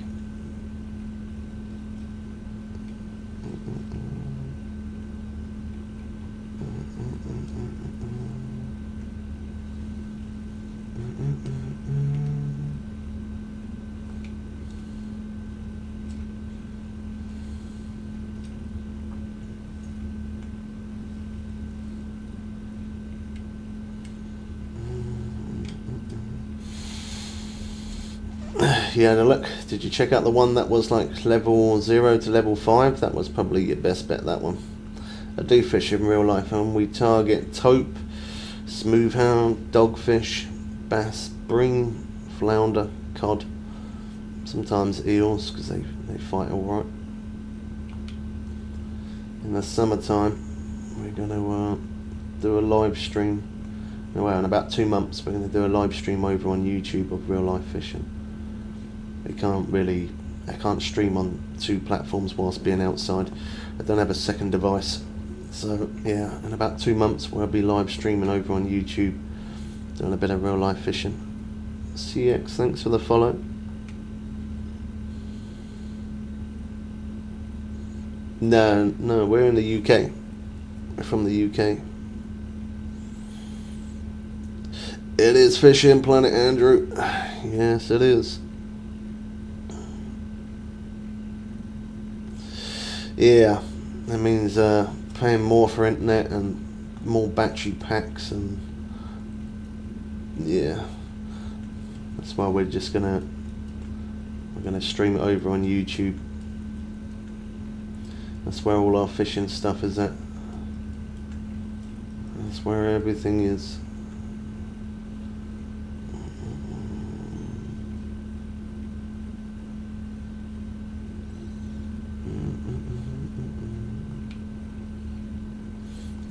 Yeah, now look, did you check out the one that was like level 0 to level 5? That was probably your best bet, that one. I do fish in real life, and we target taupe, smoothhound, dogfish, bass, bream, flounder, cod, sometimes eels, because they fight alright. In the summertime, we're going to do a live stream. Well, in about 2 months, we're going to do a live stream over on YouTube of real life fishing. I can't stream on 2 platforms whilst being outside. I don't have a second device. So yeah, in about 2 months we'll be live streaming over on YouTube, doing a bit of real life fishing. CX, thanks for the follow. No, we're in the UK. We're from the UK. It is Fishing Planet, Andrew. Yes, it is. Yeah, that means paying more for internet and more battery packs, and yeah, that's why we're gonna stream it over on YouTube. That's where all our fishing stuff is at. That's where everything is.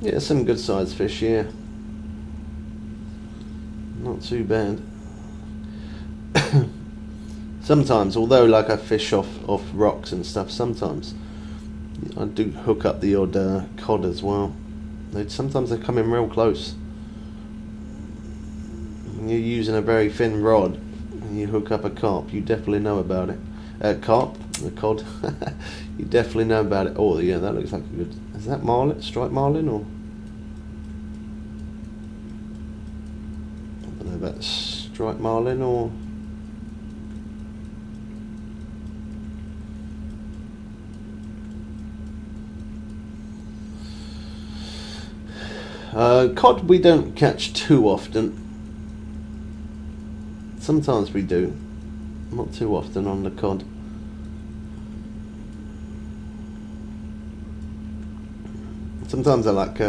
Yeah, some good sized fish, yeah. Not too bad. Sometimes, although like I fish off rocks and stuff, sometimes I do hook up the odd cod as well. Sometimes they come in real close. When you're using a very thin rod and you hook up a carp, you definitely know about it. A cod. You definitely know about it. Oh yeah, that looks like a good. Is that marlin? Striped marlin, or? I don't know about striped marlin or. Cod we don't catch too often. Sometimes we do. Not too often on the cod. Sometimes I like,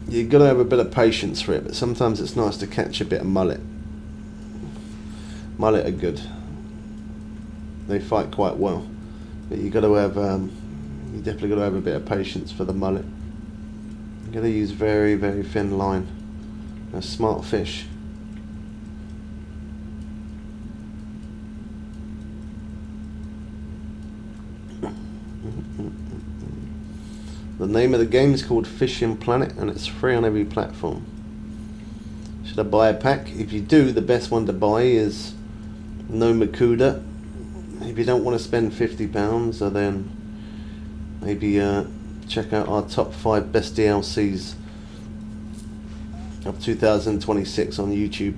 you've got to have a bit of patience for it, but sometimes it's nice to catch a bit of mullet. Mullet are good. They fight quite well, but you got to have, you definitely got to have a bit of patience for the mullet. You gotta use very, very thin line. A smart fish. The name of the game is called Fishing Planet, and it's free on every platform. Should I buy a pack? If you do, the best one to buy is No Makuda. If you don't want to spend £50, so then maybe check out our top 5 best DLCs of 2026 on YouTube.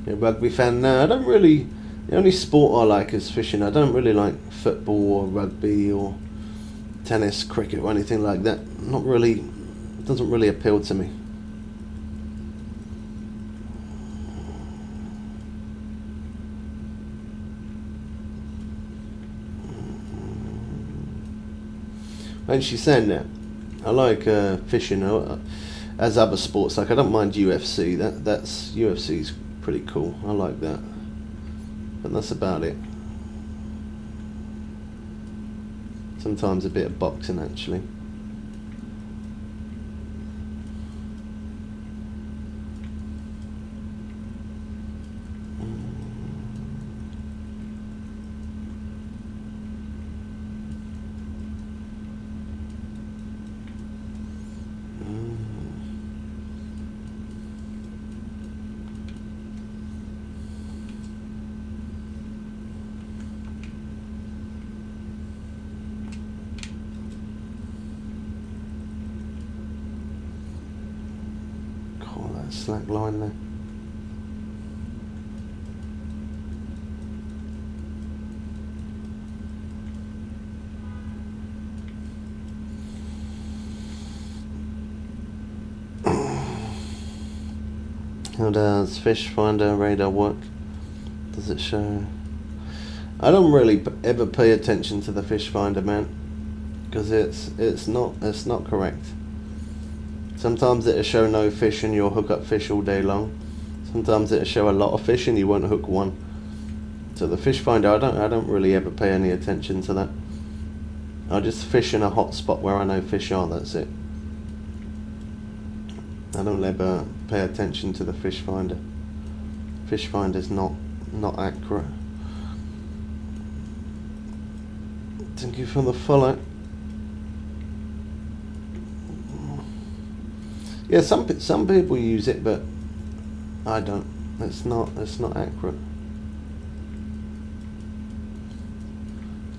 Yeah, rugby fan? No, I don't really. The only sport I like is fishing. I don't really like football or rugby or tennis, cricket or anything like that. Not really. It doesn't really appeal to me. And she's saying that I like fishing as other sports. Like I don't mind UFC. That's UFC's pretty cool. I like that. But that's about it. Sometimes a bit of boxing actually. Slack line there. How does Fish Finder radar work? Does it show? I don't really ever pay attention to the Fish Finder, man, because it's not correct. Sometimes it'll show no fish and you'll hook up fish all day long. Sometimes it'll show a lot of fish and you won't hook one. So the fish finder, I don't really ever pay any attention to that. I just fish in a hot spot where I know fish are, that's it. I don't ever pay attention to the fish finder. Fish finder's not accurate. Thank you for the follow. Yeah, some people use it, but I don't. It's not accurate.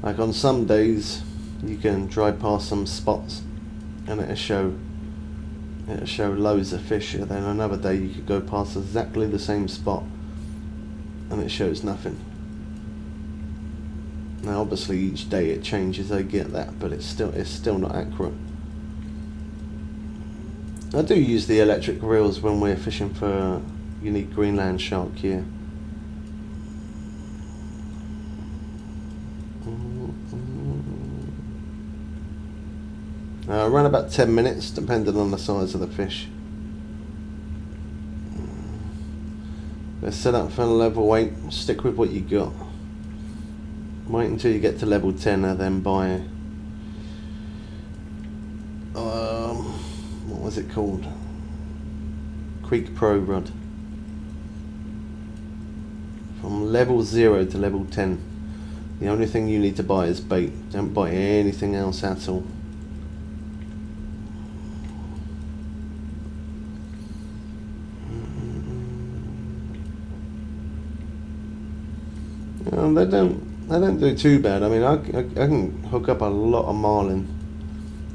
Like on some days, you can drive past some spots, and it'll show loads of fish. And then another day, you could go past exactly the same spot, and it shows nothing. Now, obviously, each day it changes. I get that, but it's still not accurate. I do use the electric reels when we're fishing for unique Greenland shark here. Around about 10 minutes, depending on the size of the fish. Let's set up for level 8. Stick with what you got. Wait until you get to level 10 and then buy. What was it called? Creek Pro Rod. From level 0 to level 10. The only thing you need to buy is bait. Don't buy anything else at all. They don't do too bad. I mean, I can hook up a lot of marlin.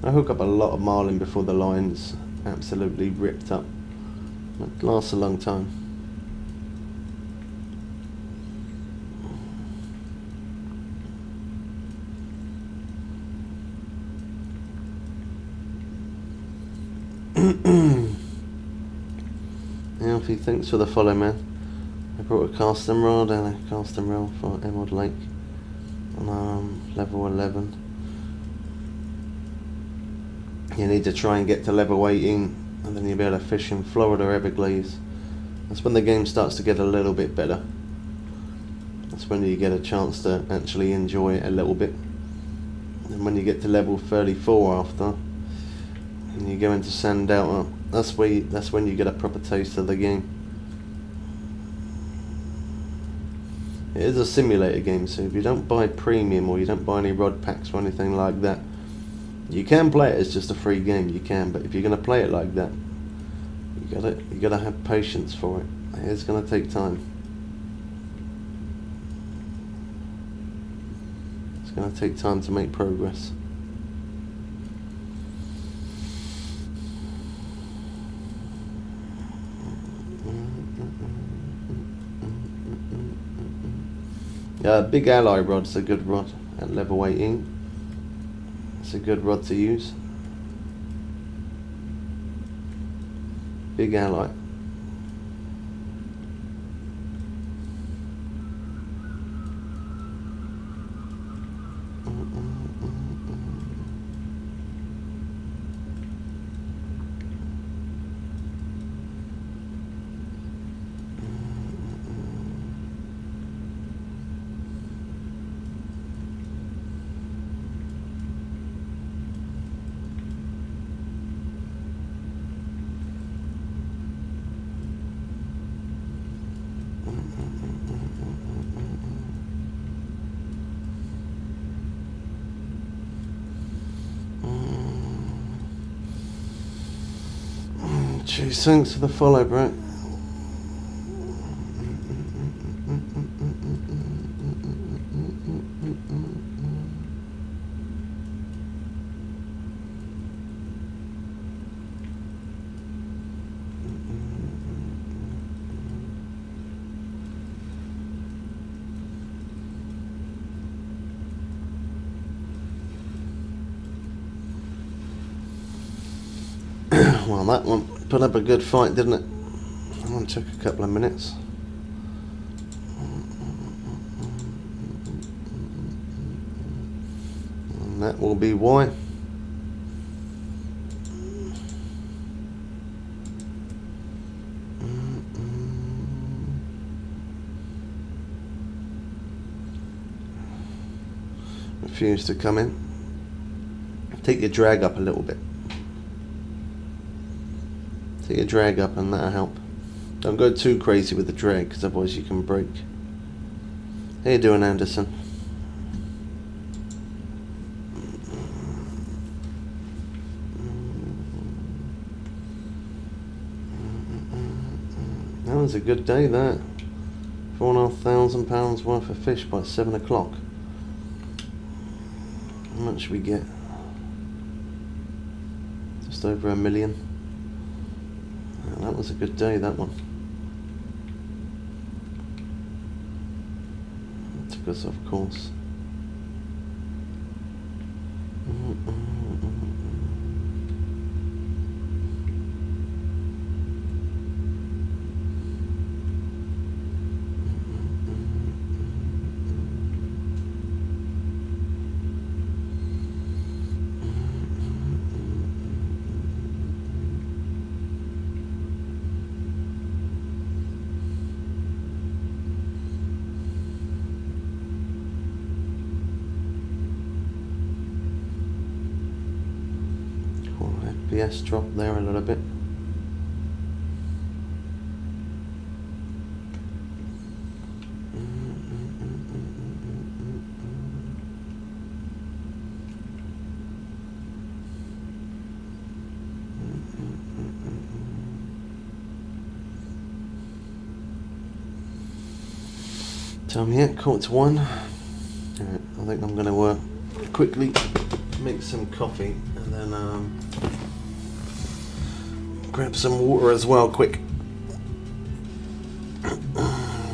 I hook up a lot of marlin before the line's absolutely ripped up. It lasts a long time. Alfie, thanks for the follow, man. I brought a casting rod and a casting reel for Emerald Lake on level 11. You need to try and get to level 18 and then you'll be able to fish in Florida Everglades. That's when the game starts to get a little bit better. That's when you get a chance to actually enjoy it a little bit. And when you get to level 34 after, and you go into Sandouter, that's when you get a proper taste of the game. It is a simulator game, so if you don't buy premium or you don't buy any rod packs or anything like that, you can play it as just a free game. You can, but if you're going to play it like that, you gotta have patience for it. It's going to take time. It's going to take time to make progress. Big Ally rod's a good rod at level 18. It's a good rod to use. Big Ally. Jeez, thanks for the follow, bro. Well, that one put up a good fight, didn't it? That one took a couple of minutes. And that will be why. Refuse to come in. Take your drag up a little bit. Take your drag up and that'll help. Don't go too crazy with the drag, because otherwise you can break. How you doing, Anderson? That was a good day, that. £4,500 worth of fish by 7 o'clock. How much should we get? Just over $1 million. That was a good day, that one. It took us off course. FPS drop there a little bit. Time here, 1:45. Alright, I think I'm going to quickly make some coffee and then grab some water as well, quick.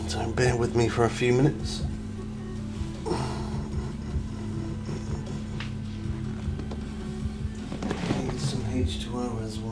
So bear with me for a few minutes. Need some H2O as well.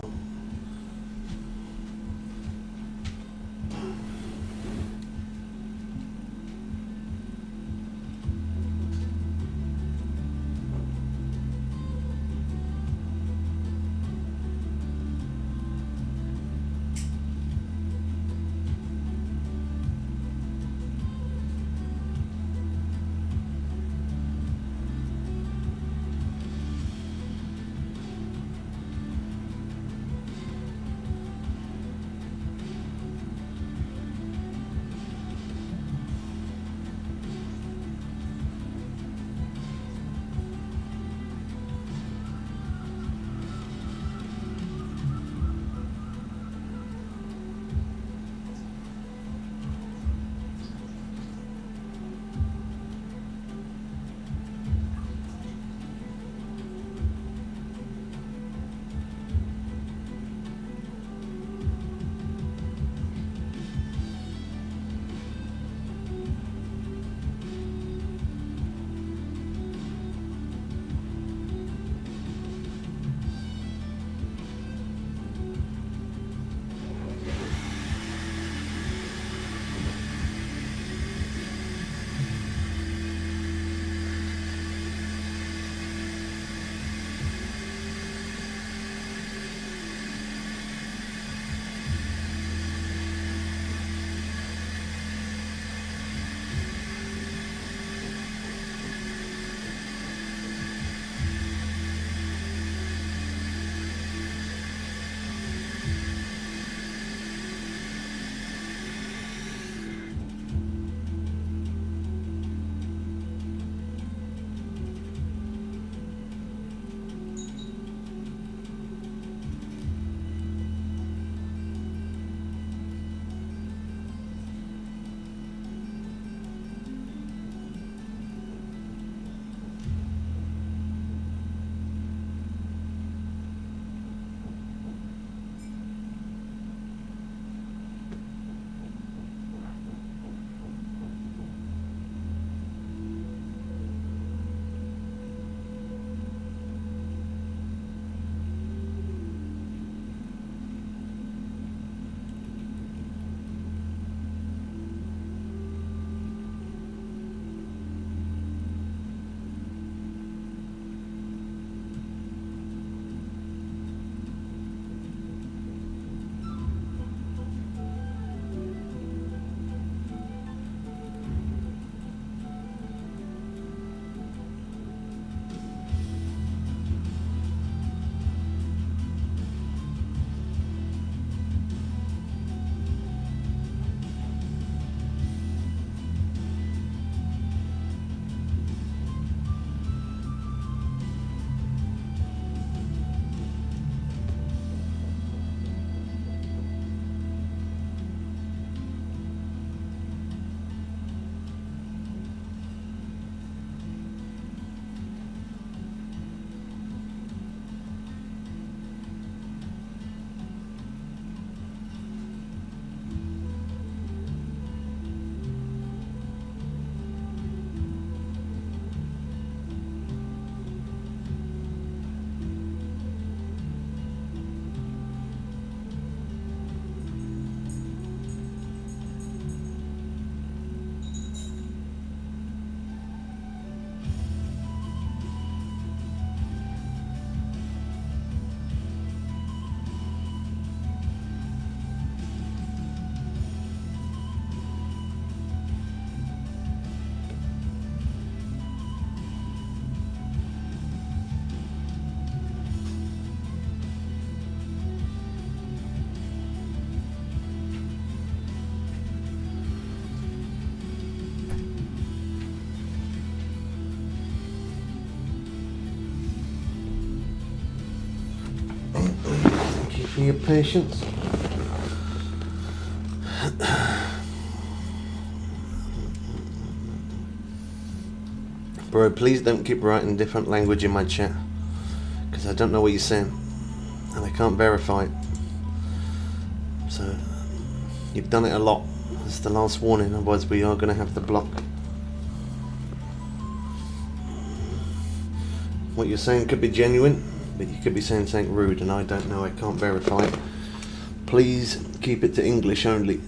for your patience. Bro, please don't keep writing different language in my chat, because I don't know what you're saying and I can't verify it. So you've done it a lot. It's the last warning, otherwise we are going to have to block. What you're saying could be genuine, but you could be saying something rude, and I don't know, I can't verify it. Please keep it to English only.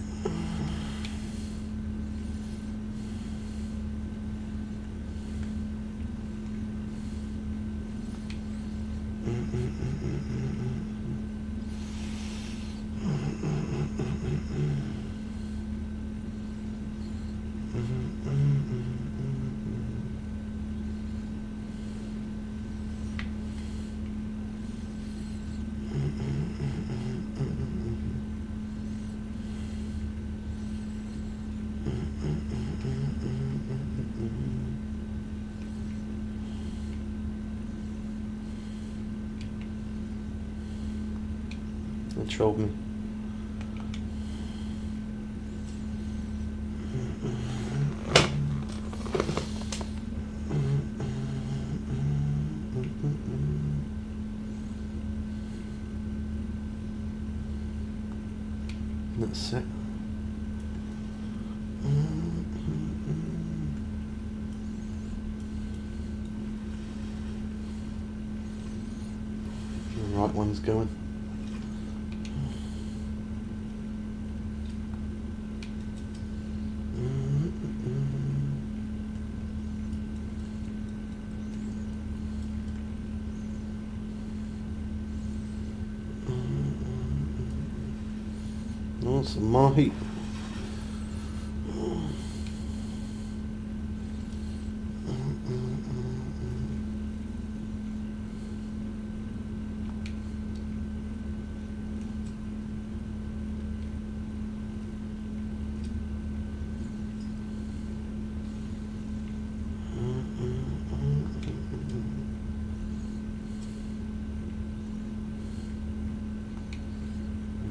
They trolled me. That's it. The right one's going. Nice, Mahi.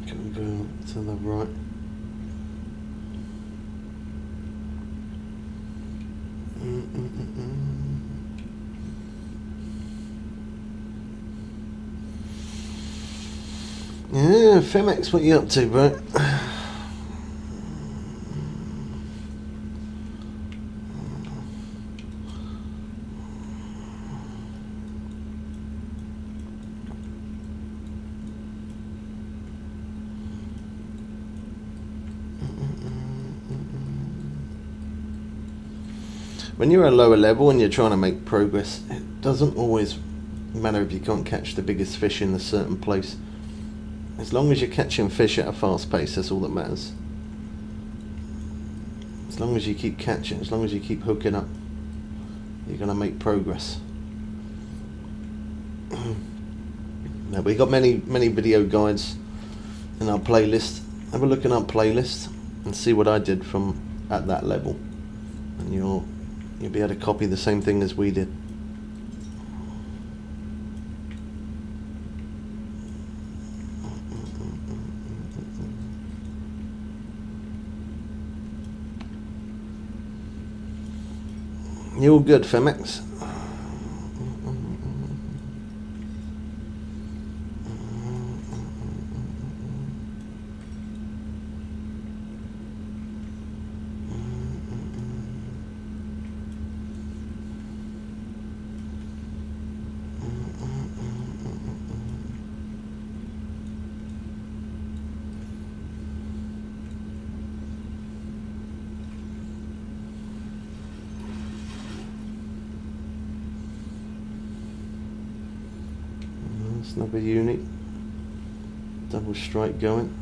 Can we go to the right? Yeah, Femex, what you up to, bro? When you're at a lower level and you're trying to make progress, it doesn't always matter if you can't catch the biggest fish in a certain place. As long as you're catching fish at a fast pace, that's all that matters. As long as you keep catching, as long as you keep hooking up, you're going to make progress. Now, we got many video guides in our playlist. Have a look in our playlist and see what I did from at that level, and you'll be able to copy the same thing as we did. You're all good, Femex. Another unit, double strike going.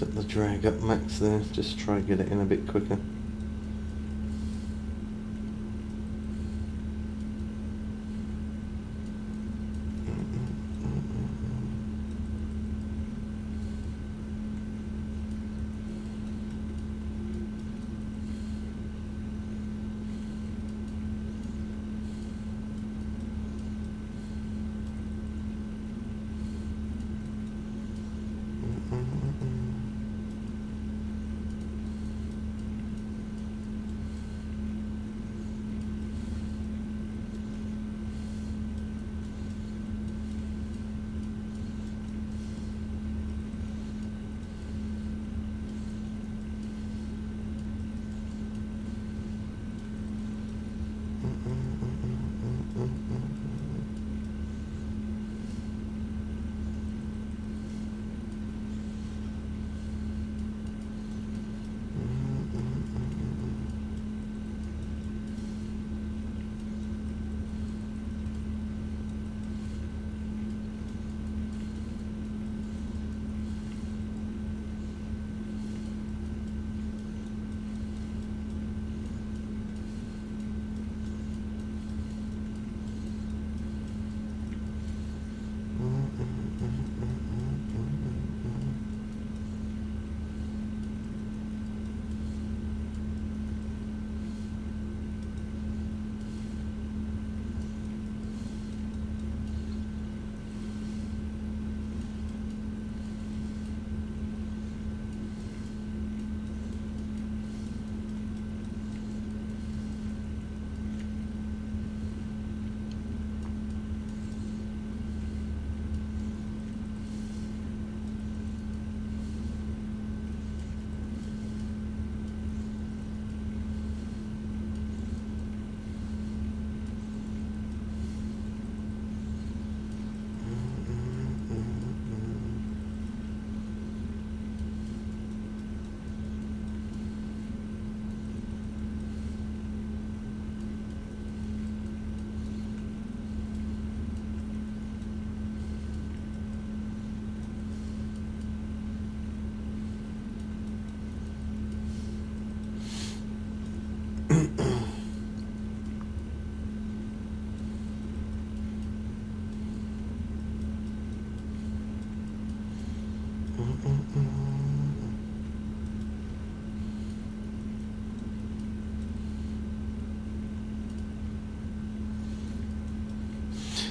Set the drag up max there, just try to get it in a bit quicker.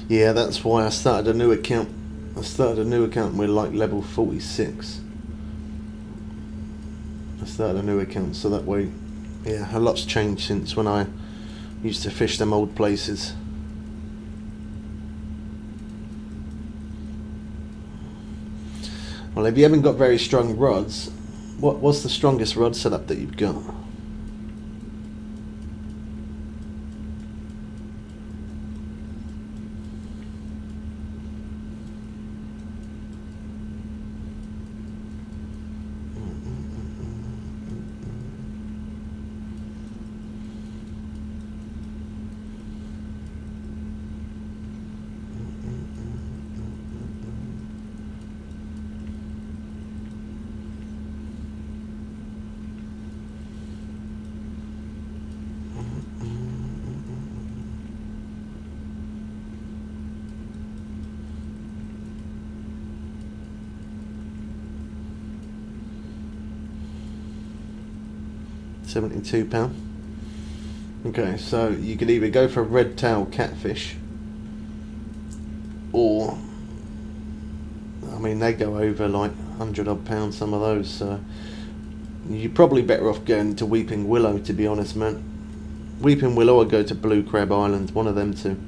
Yeah, that's why I started a new account. I started a new account with like level 46. I started a new account so that way, yeah, a lot's changed since when I used to fish them old places. Well, if you haven't got very strong rods, what's the strongest rod setup that you've got? £72. Okay, so you could either go for red tail catfish, or I mean they go over like 100 odd pounds, some of those, so you're probably better off going to Weeping Willow, to be honest, man. Weeping Willow or go to Blue Crab Island, one of them two.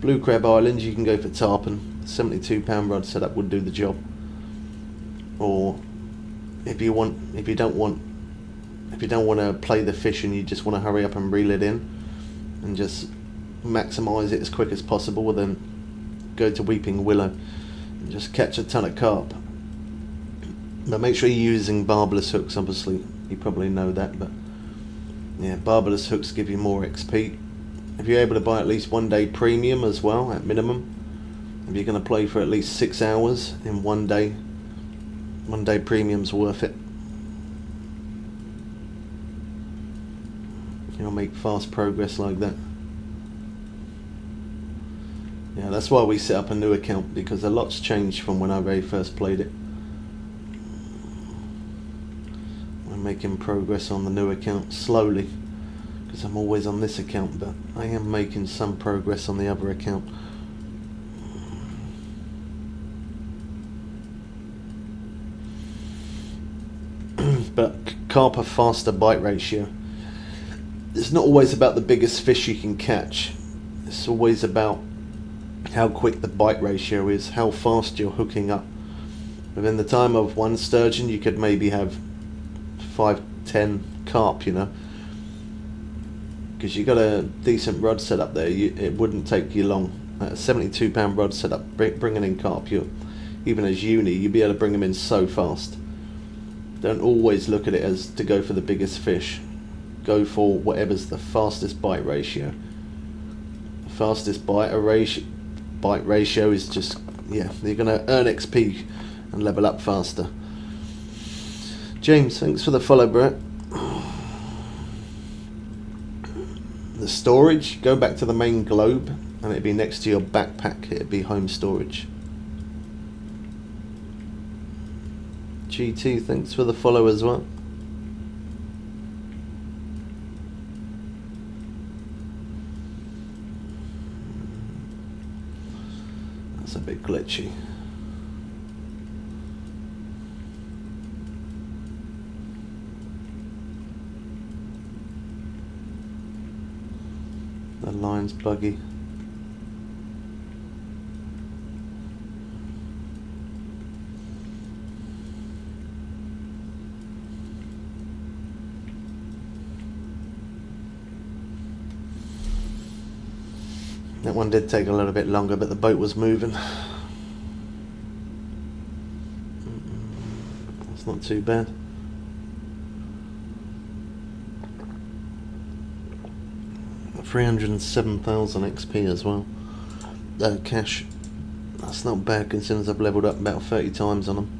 Blue Crab Island you can go for tarpon, £72 rod setup would do the job. Or if you don't want to play the fish and you just want to hurry up and reel it in and just maximise it as quick as possible, well then go to Weeping Willow and just catch a ton of carp. But make sure you're using barbless hooks, obviously you probably know that, but yeah, barbless hooks give you more XP. If you're able to buy at least 1 day premium as well, at minimum, if you're going to play for at least 6 hours in 1 day, One day premium's worth it. You'll make fast progress like that. Yeah, that's why we set up a new account, because a lot's changed from when I very first played it. We're making progress on the new account slowly, because I'm always on this account, but I am making some progress on the other account. But carp are faster bite ratio. It's not always about the biggest fish you can catch. It's always about how quick the bite ratio is, how fast you're hooking up. Within the time of one sturgeon, you could maybe have 5-10 carp, you know, because you got a decent rod set up there. It wouldn't take you long. A 72-pound rod set up, bringing in carp, even as uni, you'd be able to bring them in so fast. Don't always look at it as to go for the biggest fish. Go for whatever's the fastest bite ratio. The fastest bite ratio is just, yeah, you're going to earn XP and level up faster. James, thanks for the follow, bro. The storage, go back to the main globe and it'd be next to your backpack. It'd be home storage. GT, thanks for the follow as well. That's a bit glitchy. The line's buggy. That one did take a little bit longer, but the boat was moving. That's not too bad. $307,000 XP as well. Cash. That's not bad considering I've leveled up about 30 times on them.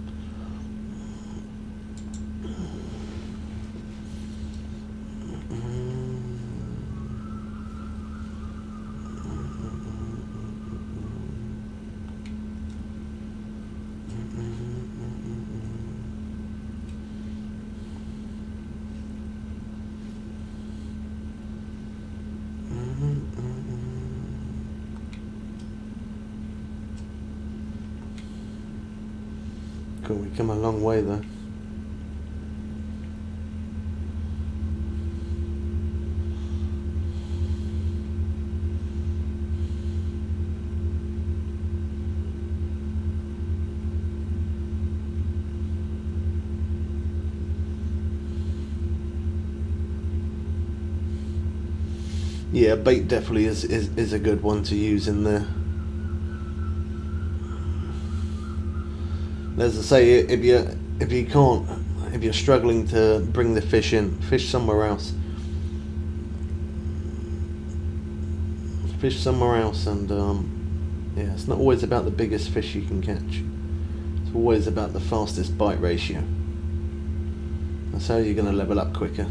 Cool, we come a long way though. Yeah, bait definitely is a good one to use in there. As I say, if you're struggling to bring the fish in, fish somewhere else. Fish somewhere else, and yeah, it's not always about the biggest fish you can catch. It's always about the fastest bite ratio. That's how you're going to level up quicker.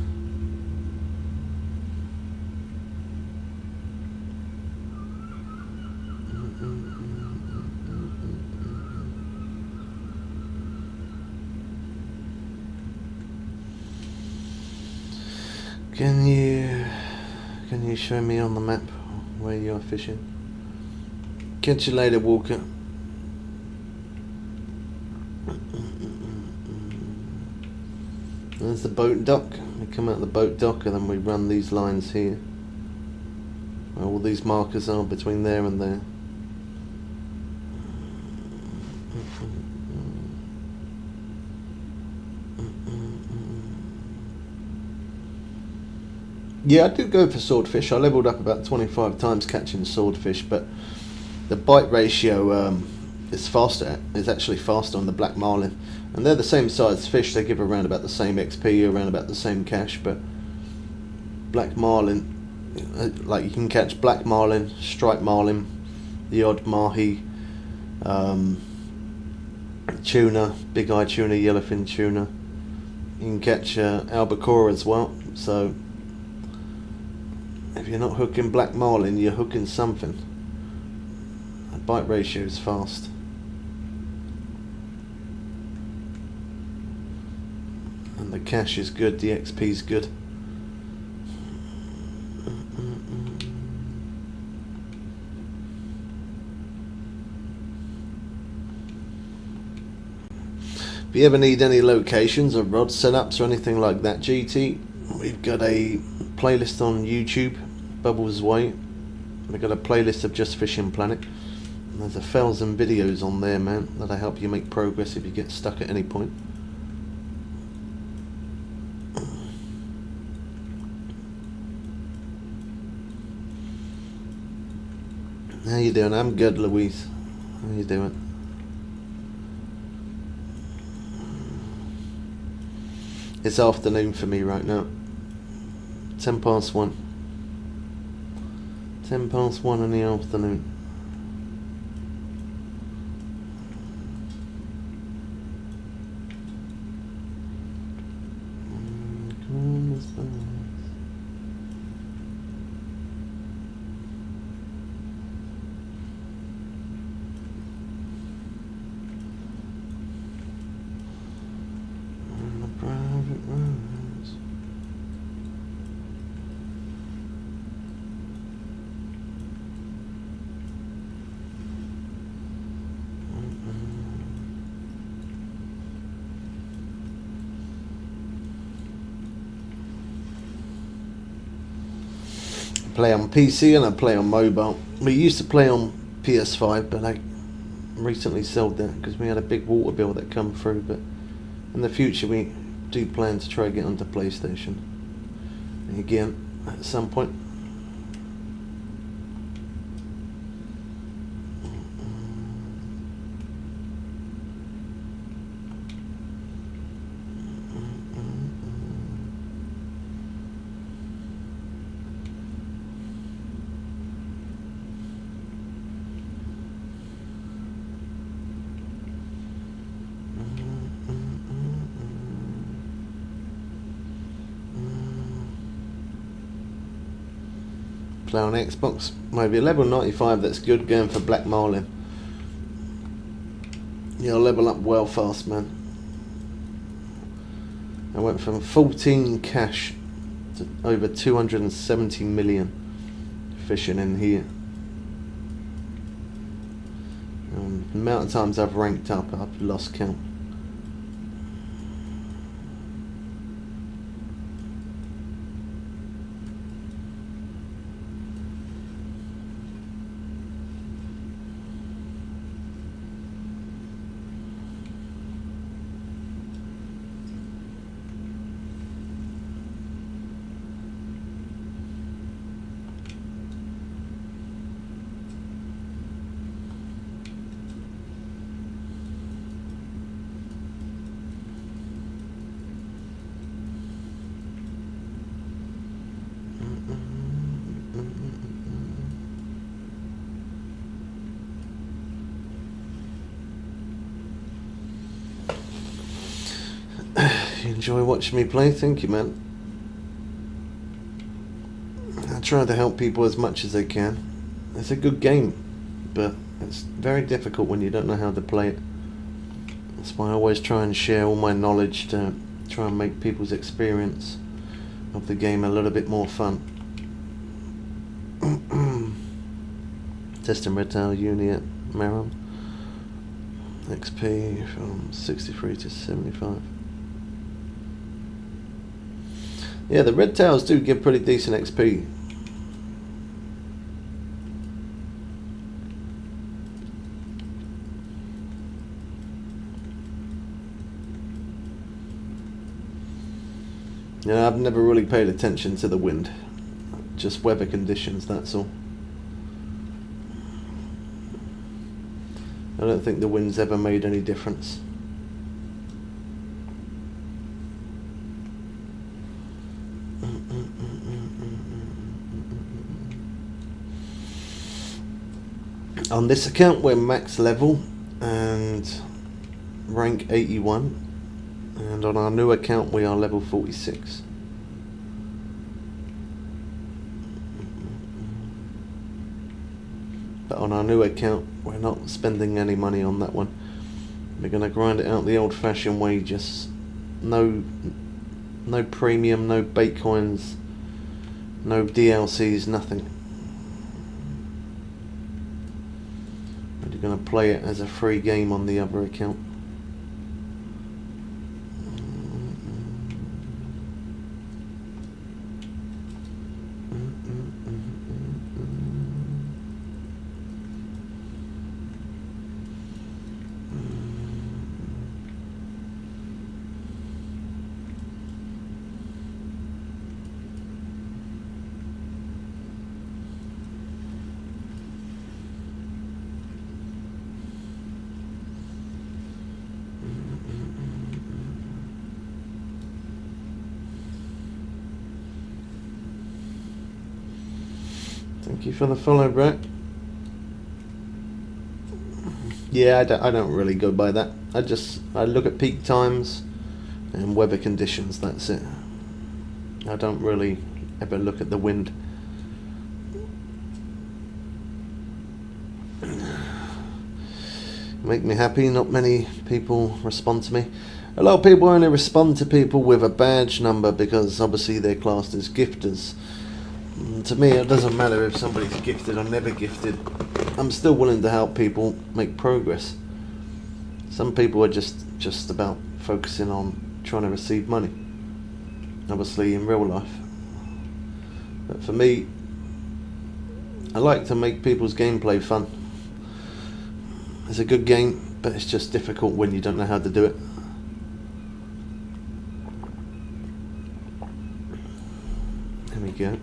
Can you show me on the map where you are fishing? Catch you later, Walker. There's the boat dock. We come out the boat dock and then we run these lines here. Where all these markers are between there and there. Yeah, I do go for swordfish. I leveled up about 25 times catching swordfish, but the bite ratio is faster. It's actually faster on the black marlin, and they're the same size fish. They give around about the same XP, around about the same cash. But black marlin, like you can catch black marlin, striped marlin, the odd mahi, tuna, big eye tuna, yellowfin tuna. You can catch albacore as well. So if you're not hooking black marlin, you're hooking something. The bite ratio is fast. And the cash is good, the XP is good. If you ever need any locations or rod setups or anything like that, GT, we've got a playlist on YouTube, Bubbles Way. We've got a playlist of Just Fishing Planet. And there's 1,000 videos on there, man, that'll help you make progress if you get stuck at any point. How you doing? I'm good, Louise. How you doing? It's afternoon for me right now. 1:10 past 1. 1:10 past 1 in the afternoon. Play on PC and I play on mobile. We used to play on PS5, but I recently sold that because we had a big water bill that come through. But in the future, we do plan to try to get onto PlayStation again at some point. Play on Xbox, maybe a level 95, that's good, going for black marlin. You'll level up well fast, man. I went from 14 cash to over 270 million fishing in here. The amount of times I've ranked up, I've lost count. You enjoy watching me play? Thank you, man. I try to help people as much as I can. It's a good game, but it's very difficult when you don't know how to play it. That's why I always try and share all my knowledge to try and make people's experience of the game a little bit more fun. Testing red tail uni at Maron. XP from 63 to 75. Yeah, the red tails do give pretty decent XP. Yeah, I've never really paid attention to the wind. Just weather conditions, that's all. I don't think the wind's ever made any difference. On this account we're max level and rank 81, and on our new account we are level 46. But on our new account we're not spending any money on that one. We're going to grind it out the old-fashioned way, just no premium, no bait coins, no DLCs, nothing. We're going to play it as a free game on the other account. Thank you for the follow, Brett. Yeah, I don't really go by that. I look at peak times and weather conditions, that's it. I don't really ever look at the wind. Make me happy, not many people respond to me. A lot of people only respond to people with a badge number because obviously they're classed as gifters. To me, it doesn't matter if somebody's gifted or never gifted. I'm still willing to help people make progress. Some people are just about focusing on trying to receive money, obviously in real life. But for me, I like to make people's gameplay fun. It's a good game, but it's just difficult when you don't know how to do it. There we go.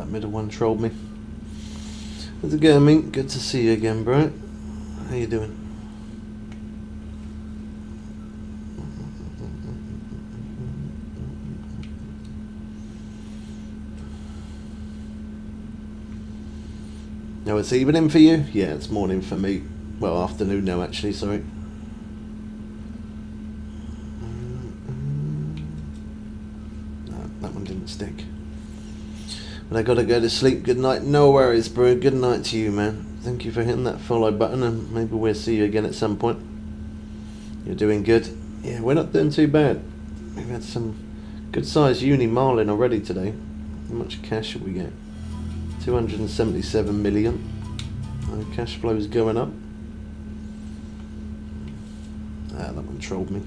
Middle one trolled me. How's it going, Mink? Good to see you again, bro. How you doing? No, it's evening for you? Yeah, it's morning for me. Well, afternoon now, actually, sorry. No, that one didn't stick. But I gotta go to sleep. Good night. No worries, bro. Good night to you, man. Thank you for hitting that follow button, and maybe we'll see you again at some point. You're doing good. Yeah, we're not doing too bad. We've had some good sized uni marlin already today. How much cash should we get? 277 million. Cash flow's going up. Ah, that one trolled me.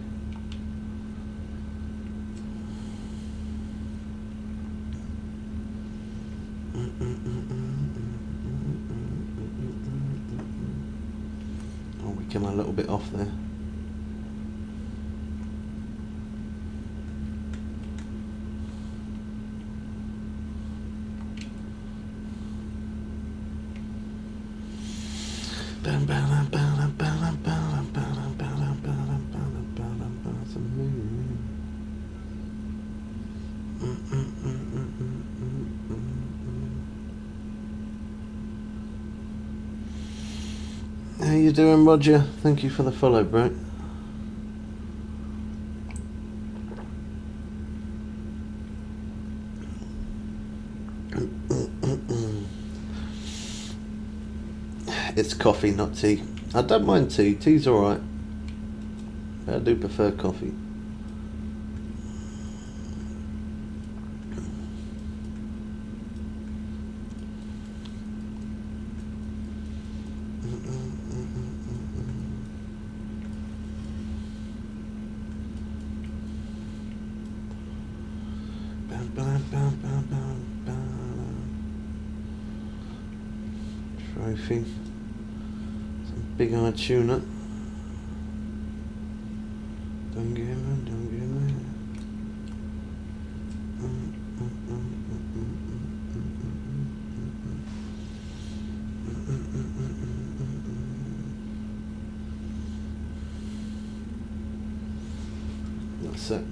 Oh, we came a little bit off there. How you doing, Roger? Thank you for the follow, bro. It's coffee, not tea. I don't mind tea. Tea's alright. But I do prefer coffee. Trophy. Some big eye tuna. Don't give me, don't give me. That's it.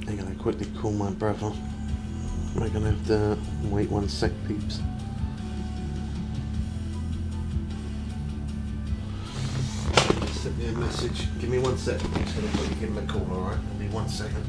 I'm gonna quickly call my brother. We're gonna have to wait 1 sec, peeps. Send me a message. Give me 1 sec. I'm just gonna quickly give him a call, alright? Give me 1 second.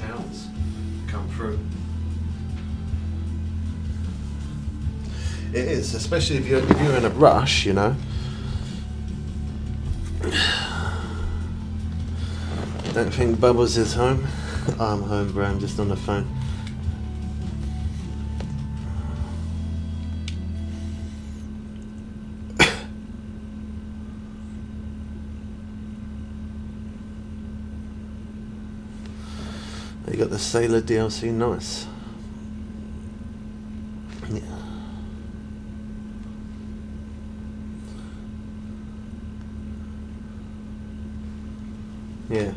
hours come through. It is, especially if you're in a rush, you know. Don't think Bubbles is home. I'm home, bro. I'm just on the phone. You got the Sailor DLC, nice. Yeah. Yeah.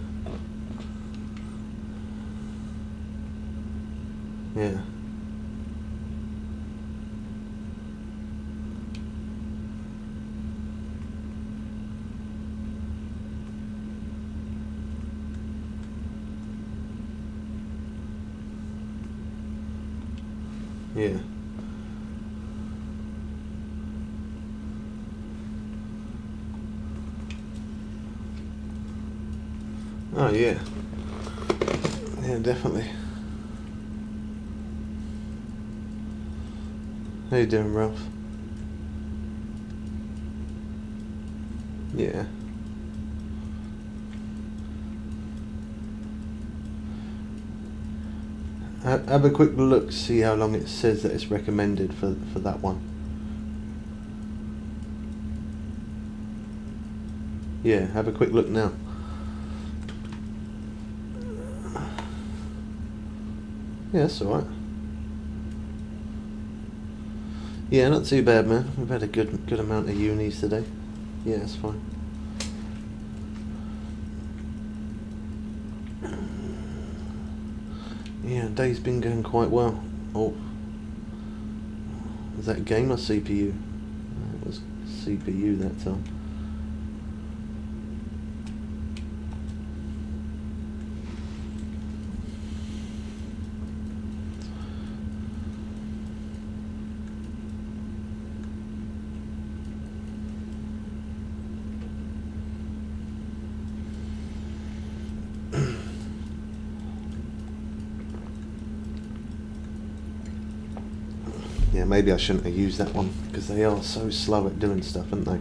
Yeah. Yeah. Oh yeah. Yeah, definitely. How you doing, Ralph? Yeah. Have a quick look, see how long it says that it's recommended for that one. Yeah, have a quick look now. Yeah, that's alright. Yeah, not too bad, man. We've had a good amount of unis today. Yeah, it's fine. Yeah, day's been going quite well. Oh, was that game or CPU? It was CPU that time. Yeah, maybe I shouldn't have used that one, because they are so slow at doing stuff, aren't they?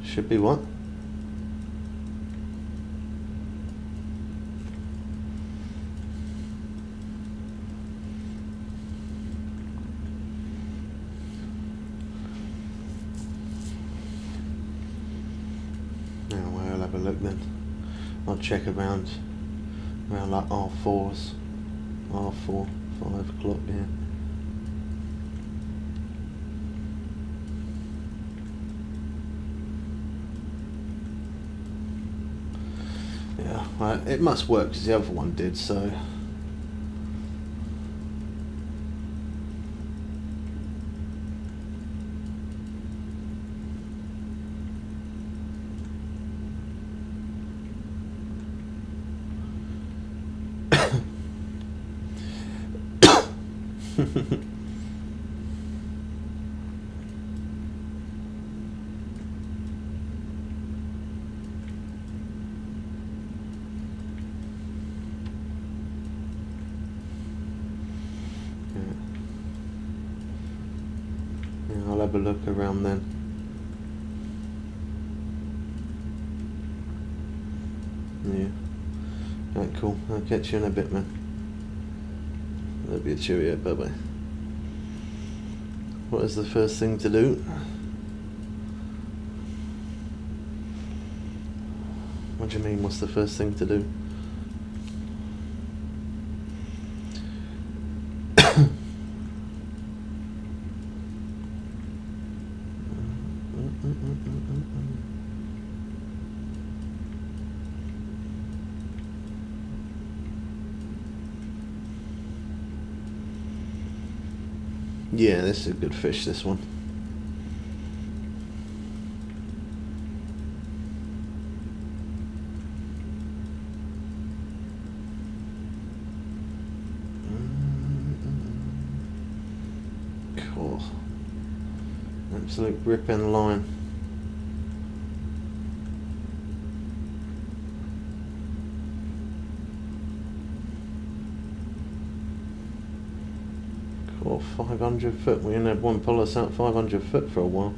Should be what? I'll have a look then. I'll check around like R4s, R4, 5 o'clock, yeah. Yeah, well, it must work because the other one did, so. Yeah, I'll have a look around then. Yeah. Alright, cool. I'll catch you in a bit, man. Love you, cheerio, bye bye. What is the first thing to do? What do you mean, what's the first thing to do? Yeah, this is a good fish, this one. Cool. Absolute ripping line. Caught 500 foot. We only had one pull us out 500 foot for a while.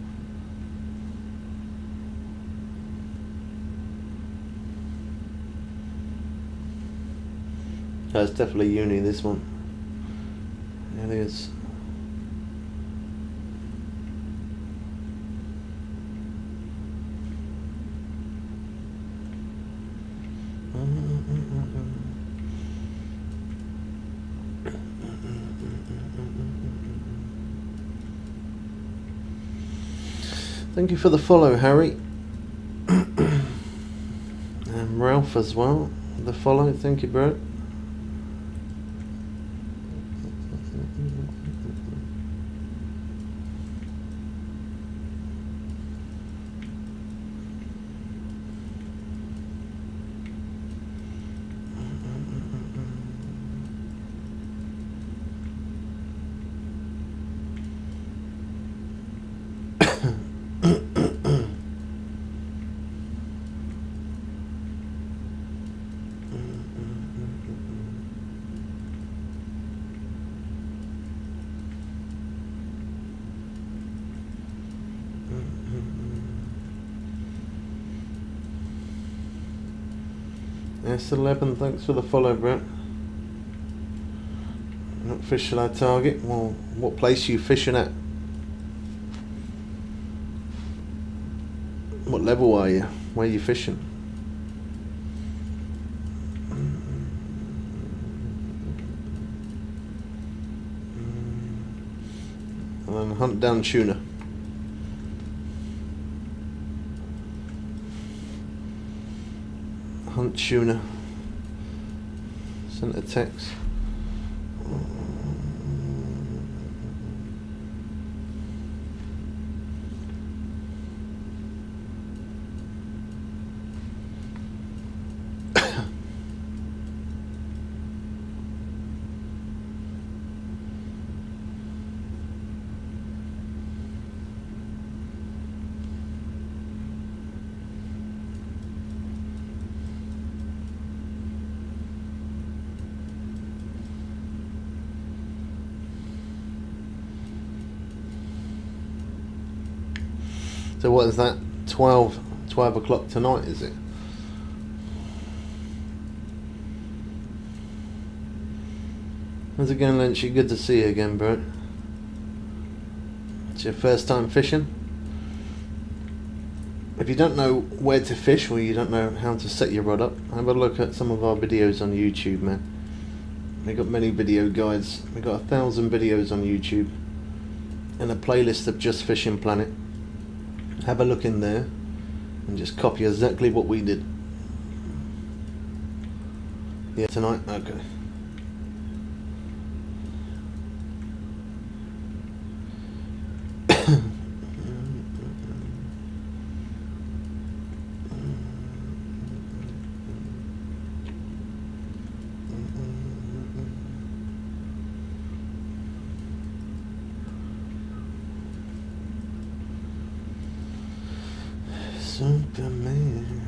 That's definitely uni, this one. It is. Thank you for the follow, Harry. And Ralph as well. The follow, thank you, bro. S11, thanks for the follow, Brett. Not fishing our target. Well, what place are you fishing at? What level are you? Where are you fishing? And then hunt down tuna. Hunt tuna. Sent a text. So what is that? 12 o'clock tonight, is it? How's it going, Lynchy? Good to see you again, bro. It's your first time fishing? If you don't know where to fish or you don't know how to set your rod up, have a look at some of our videos on YouTube, man. We've got many video guides. We've got 1,000 videos on YouTube and a playlist of just Fishing Planet. Have a look in there and just copy exactly what we did. Yeah, tonight? Okay. Superman.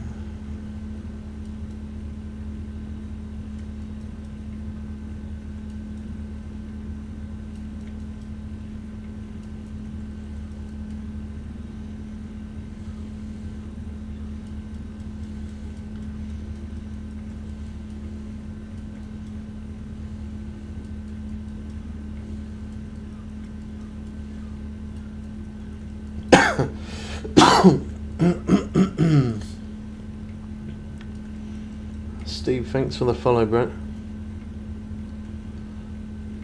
Steve, thanks for the follow, bro.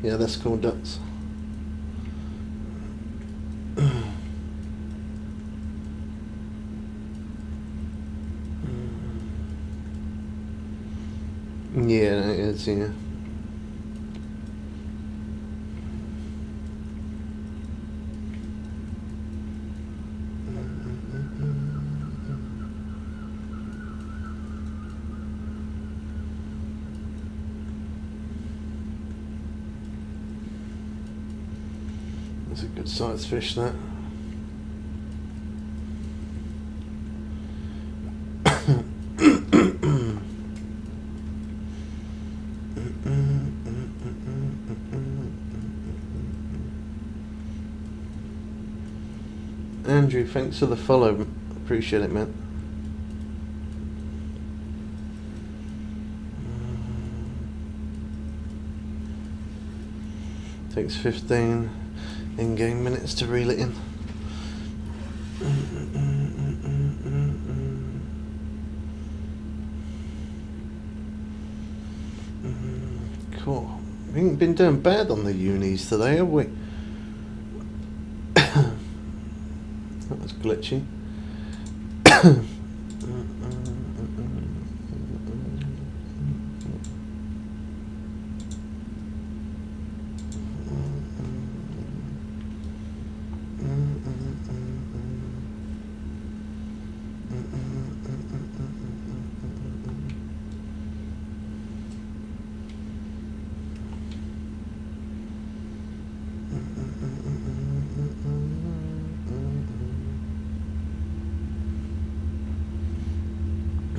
Yeah, that's cool, ducks. Yeah, it is, yeah. That's a good sized fish, that. Andrew, thanks for the follow. Appreciate it, man. Takes 15 in-game minutes to reel it in. Cool. We ain't been doing bad on the unis today, have we? That was glitchy.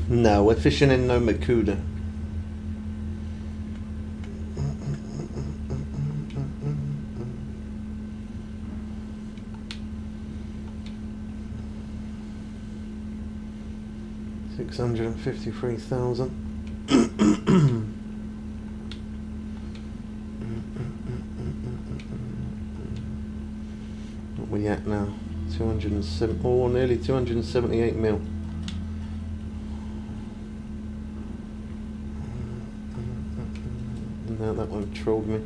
No, we're fishing in no Makuda. $653,000. What we at now? 207. Oh, nearly 278 mil. No, that one trolled me.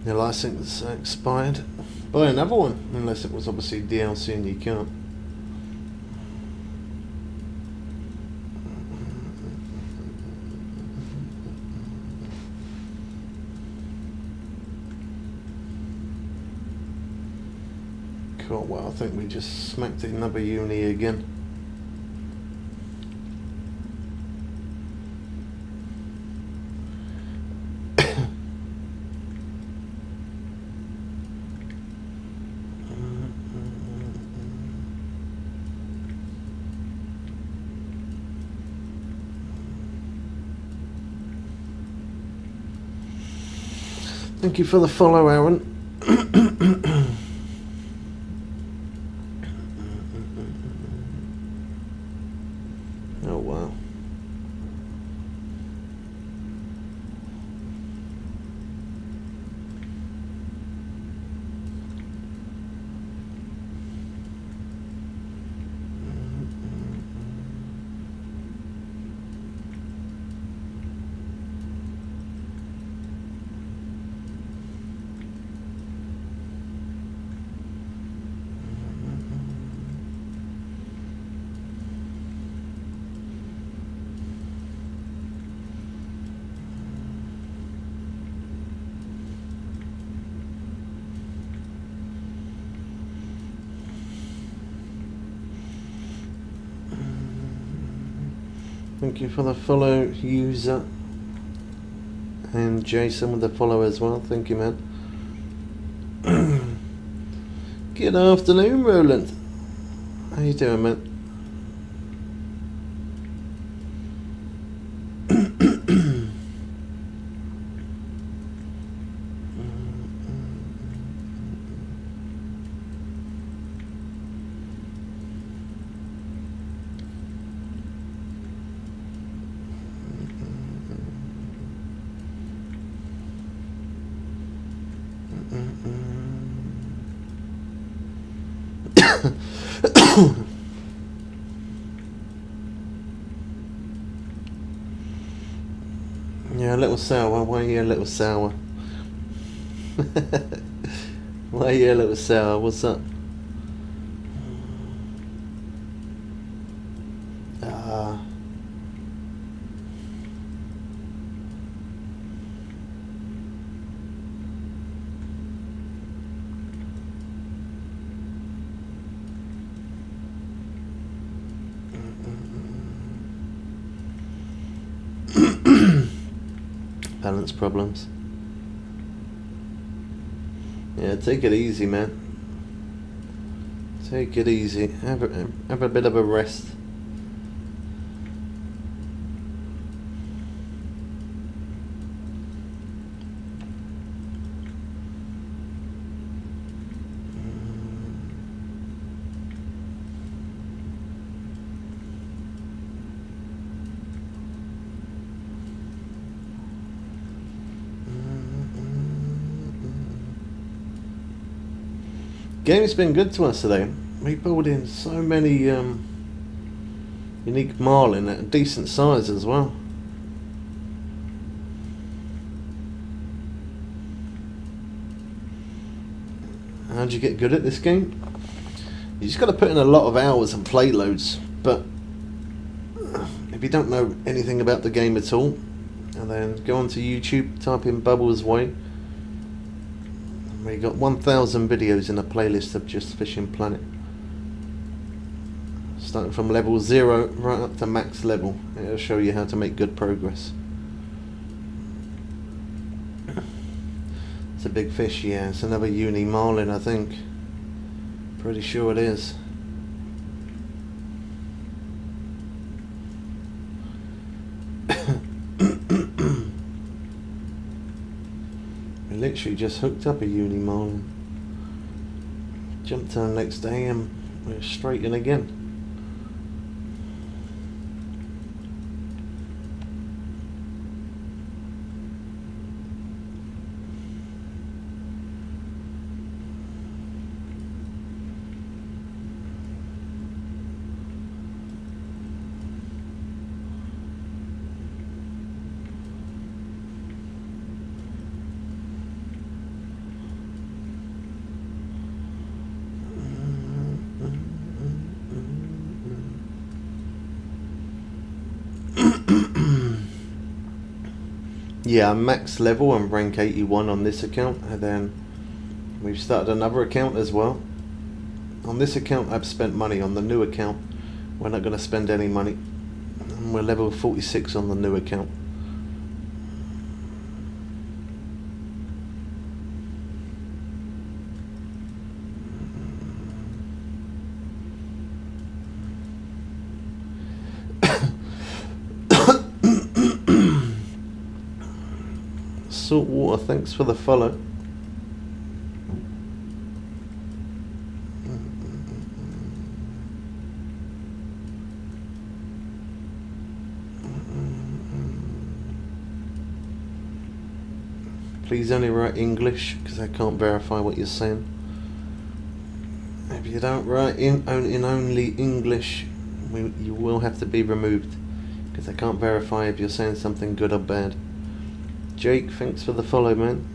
Your license expired. Buy another one, unless it was obviously DLC and you can't. Cool, well I think we just smacked another uni again. Thank you for the follow, Aaron. Oh wow. Thank you for the follow, user. And Jason with the follow as well. Thank you, man. Good afternoon, Roland. How you doing, man? Yeah, a little sour. Why are you a little sour? Why are you a little sour? What's up? Ah. Balance problems. Yeah, take it easy, man. Take it easy. Have a bit of a rest. Game's been good to us today. We pulled in so many unique marlin at a decent size as well. How'd you get good at this game? You just got to put in a lot of hours and play loads, but if you don't know anything about the game at all, and then go onto YouTube, type in Bubbles Way. We got 1,000 videos in a playlist of just Fishing Planet. Starting from level 0 right up to max level. It'll show you how to make good progress. It's a big fish, yeah. It's another uni marlin, I think. Pretty sure it is. We literally just hooked up a uni marlin. Jumped on the next day and we're straight in again. Yeah, I'm max level and rank 81 on this account, and then we've started another account as well. On this account I've spent money. On the new account we're not going to spend any money, and we're level 46 on the new account. Salt water, thanks for the follow. Please only write English because I can't verify what you're saying. If you don't write in only English, you will have to be removed because I can't verify if you're saying something good or bad. Jake, thanks for the follow, man.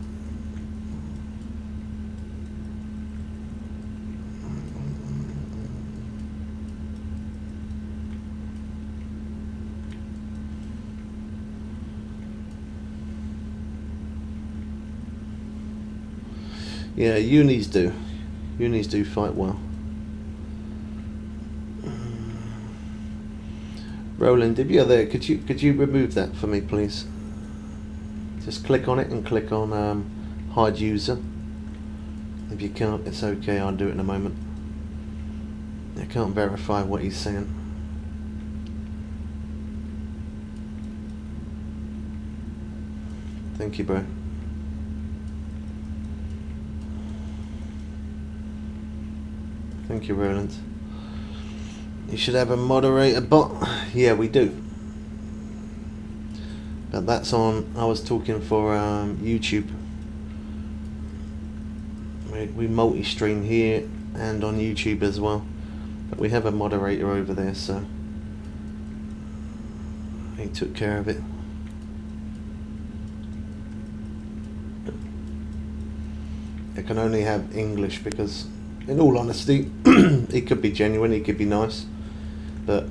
Yeah, unis do. Unis do fight well. Roland, if you're there, could you remove that for me, please? Just click on it and click on hide user. If you can't, it's okay, I'll do it in a moment. I can't verify what he's saying. Thank you, bro. Thank you, Roland. You should have a moderator bot. Yeah, we do. But that's on, I was talking for YouTube. We multi-stream here and on YouTube as well. But we have a moderator over there, so he took care of it. It can only have English because, in all honesty, he could be genuine, he could be nice, but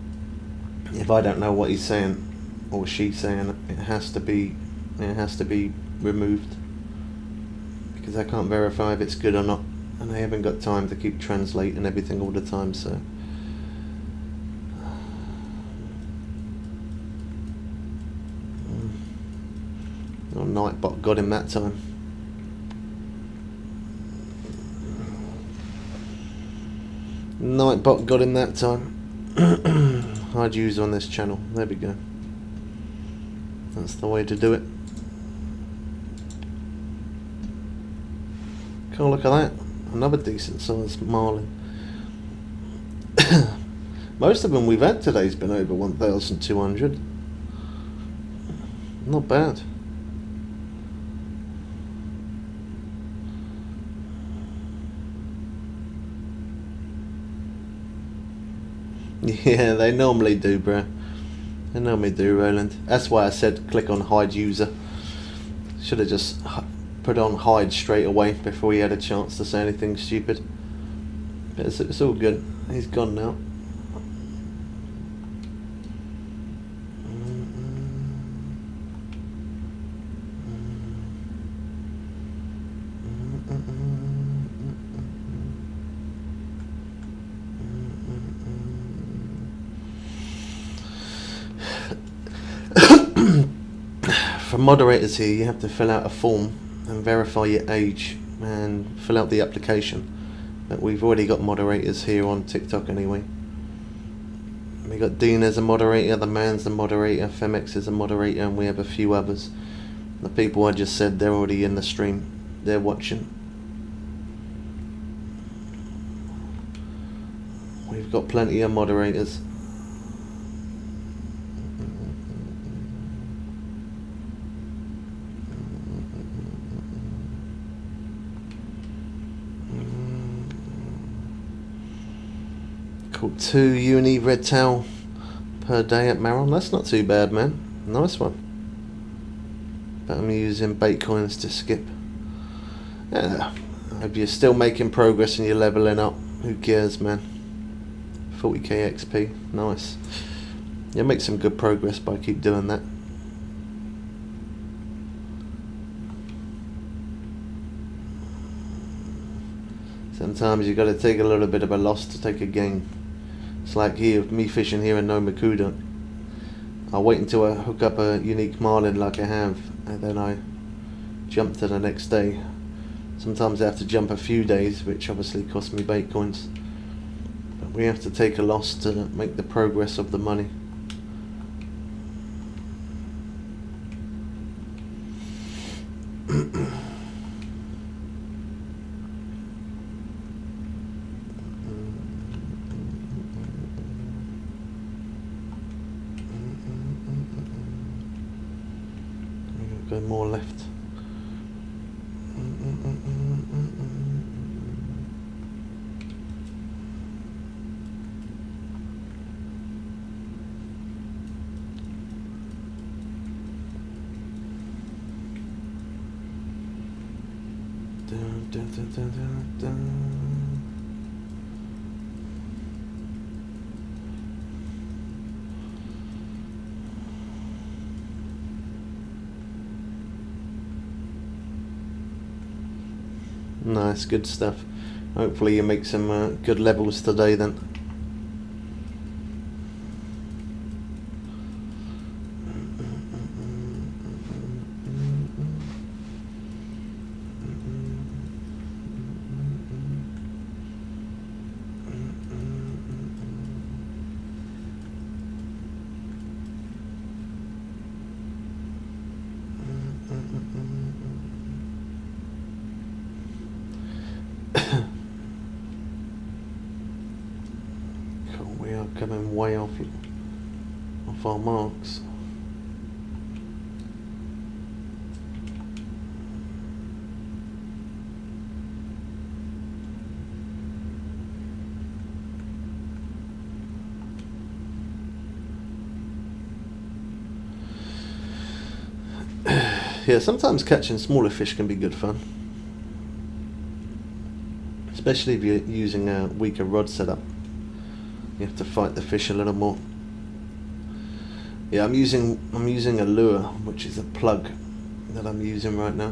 if I don't know what he's saying or she's saying, it has to be removed because I can't verify if it's good or not, and I haven't got time to keep translating everything all the time. So oh, Nightbot got him that time. Nightbot got him that time. Hard user on this channel. There we go. That's the way to do it. Oh, look at that. Another decent sized marlin. Most of them we've had today's been over 1,200. Not bad. Yeah, they normally do, bro. They normally do, Roland. That's why I said click on hide user. Should have just put on hide straight away before he had a chance to say anything stupid. But it's all good. He's gone now. For moderators here, you have to fill out a form and verify your age and fill out the application. But we've already got moderators here on TikTok anyway. We got Dean as a moderator, the man's a moderator, Femex is a moderator, and we have a few others. The people I just said, they're already in the stream. They're watching. We've got plenty of moderators. Cool. 2 uni red towel per day at Maron. That's not too bad, man. Nice one. But I'm using bait coins to skip. Yeah. I hope you're still making progress and you're leveling up. Who cares, man? 40k XP. Nice. You'll make some good progress by keep doing that. Sometimes you got to take a little bit of a loss to take a gain. It's like here, me fishing here in Nomakuda. I wait until I hook up a unique marlin like I have, and then I jump to the next day. Sometimes I have to jump a few days, which obviously costs me bait coins. But we have to take a loss to make the progress of the money. Go more left. Dun, dun, dun, dun, dun, dun. Nice, good stuff. Hopefully you make some good levels today then. Cool, we are coming way off our marks. Yeah, sometimes catching smaller fish can be good fun. Especially if you're using a weaker rod setup. You have to fight the fish a little more. Yeah, I'm using a lure, which is a plug that I'm using right now.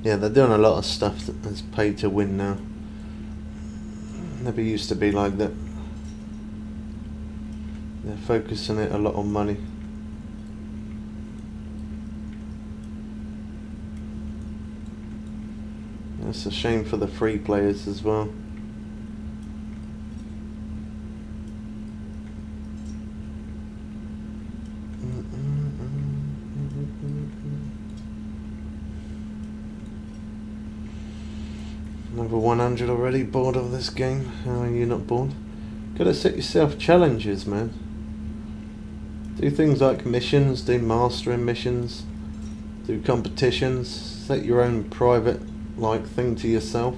Yeah, they're doing a lot of stuff that's paid to win now. Never used to be like that. They're focusing it a lot on money. It's a shame for the free players as well. Number 100 already. Bored of this game? How are you not bored? Gotta set yourself challenges, man. Do things like missions, do mastering missions, do competitions, set your own private thing to yourself.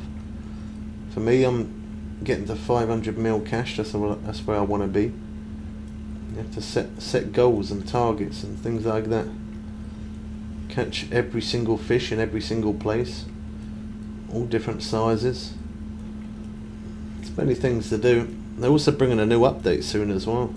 For me, I'm getting to 500 mil cash. That's where I want to be. You have to set goals and targets and things like that. Catch every single fish in every single place, all different sizes. There's many things to do. They're also bringing a new update soon as well.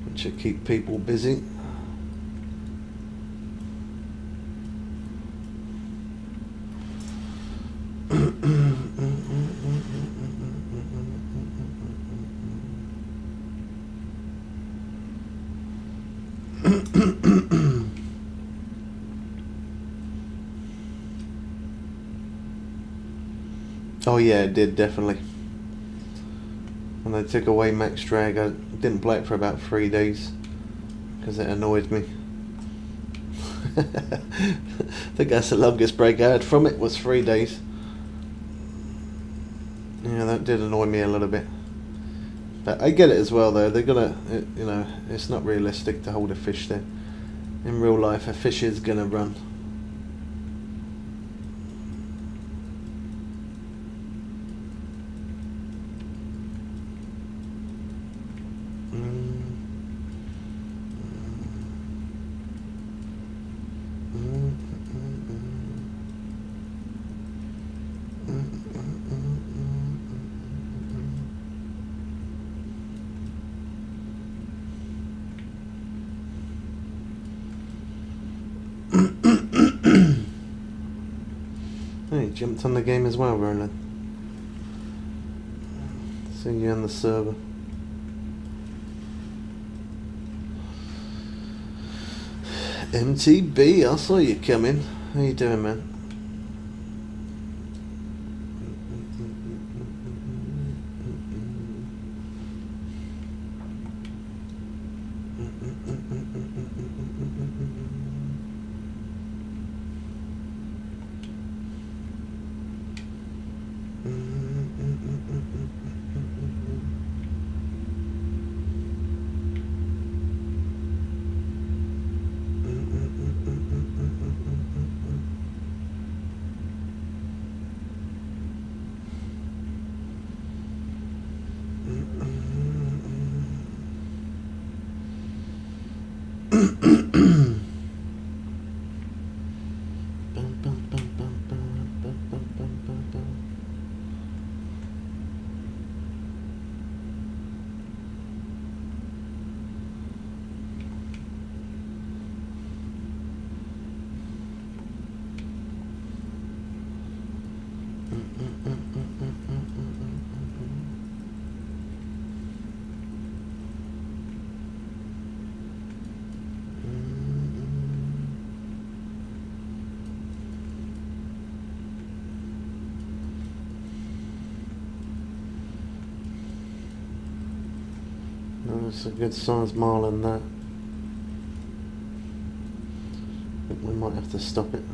Which will keep people busy. Oh yeah, it did, definitely. When they took away Max Drag, I didn't play it for about 3 days because it annoyed me. I think that's the longest break I had from it, was 3 days. Yeah, that did annoy me a little bit. But I get it as well though. They're gonna, you know, it's not realistic to hold a fish there. In real life, a fish is gonna run. Hey, jumped on the game as well, Roland. See you on the server. MTB, I saw you coming. How you doing, man? It's a good sized marlin, that. I think we might have to stop it.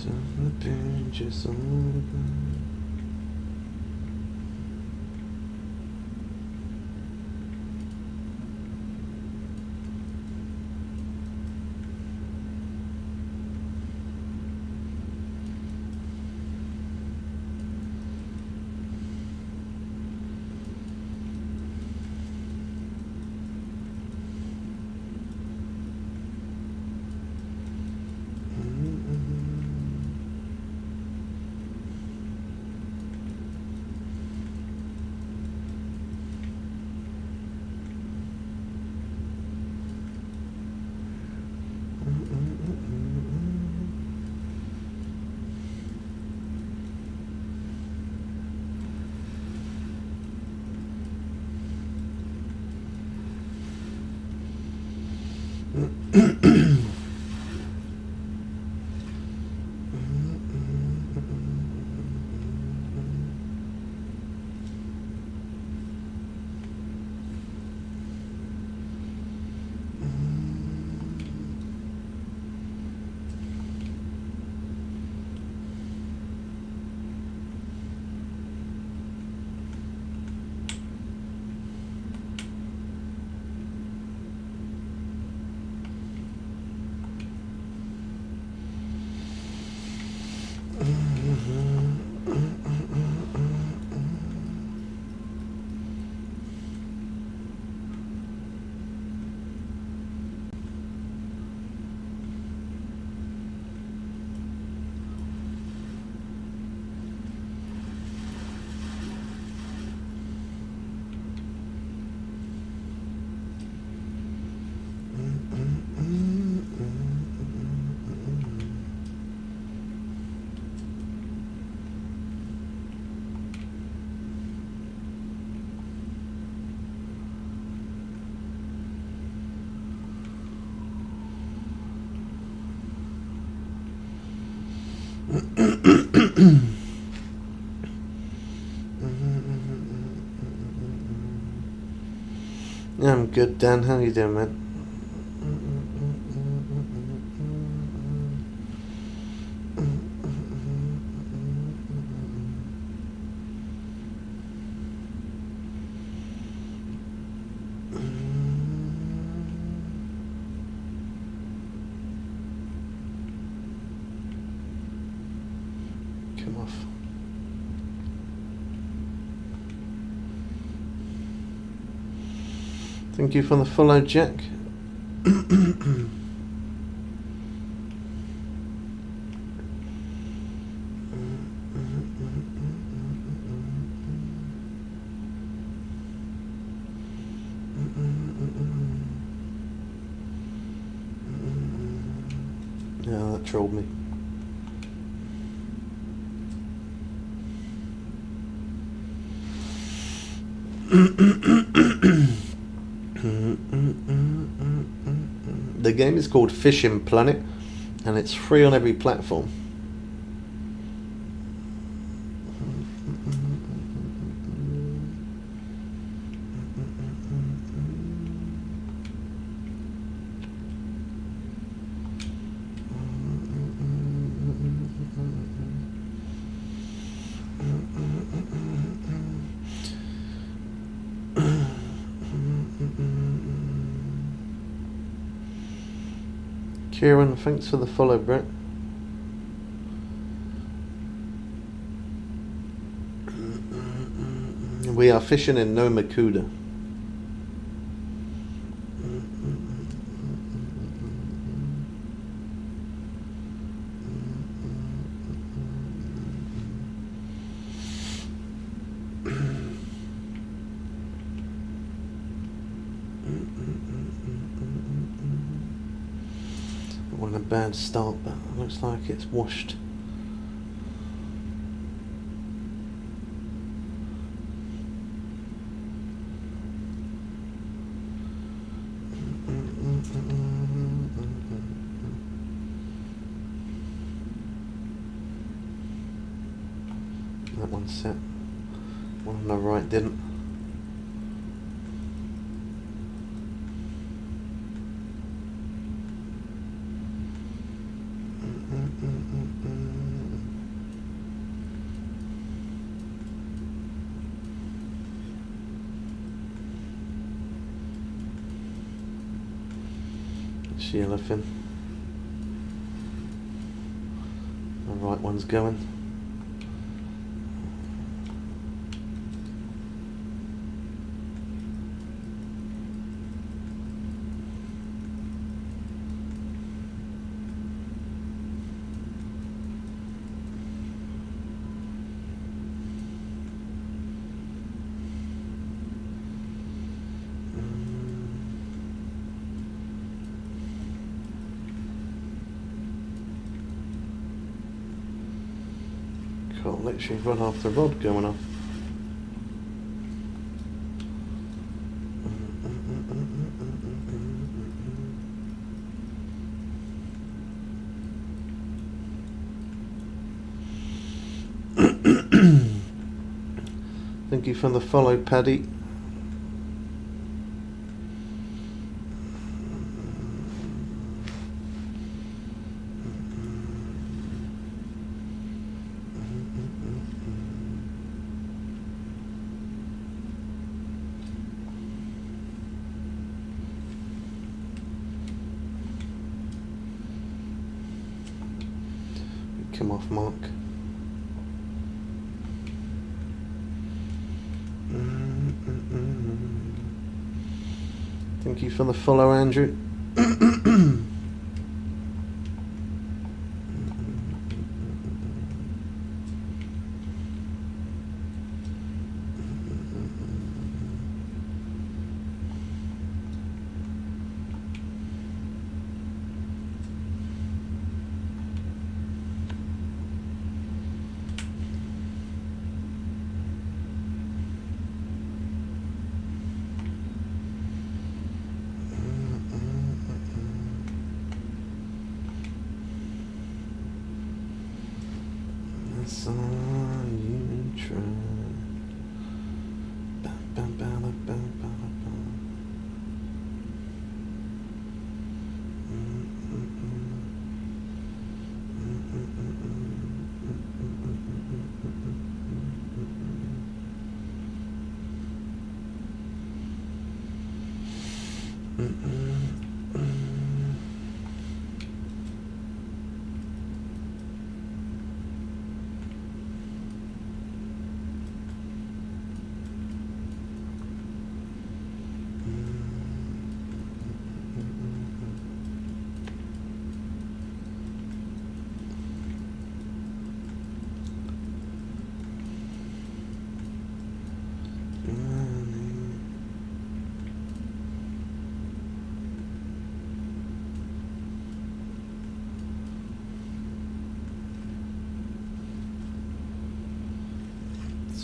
The pages open. Yeah, I'm good, Dan. How you doing, man? Come off. Thank you for the follow, Jack. Yeah, that trolled me. The game is called Fishing Planet, and it's free on every platform. Kieran, thanks for the follow, Brett. We are fishing in Nomakuda. A bad start, but it looks like it's washed. That one's set. One on the right didn't. yellowfin. The right one's going. Can't literally run half the rod going off. Thank you for the follow, Paddy. Come off, Mark. Thank you for the follow, Andrew. That's all you try.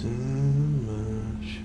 Too much.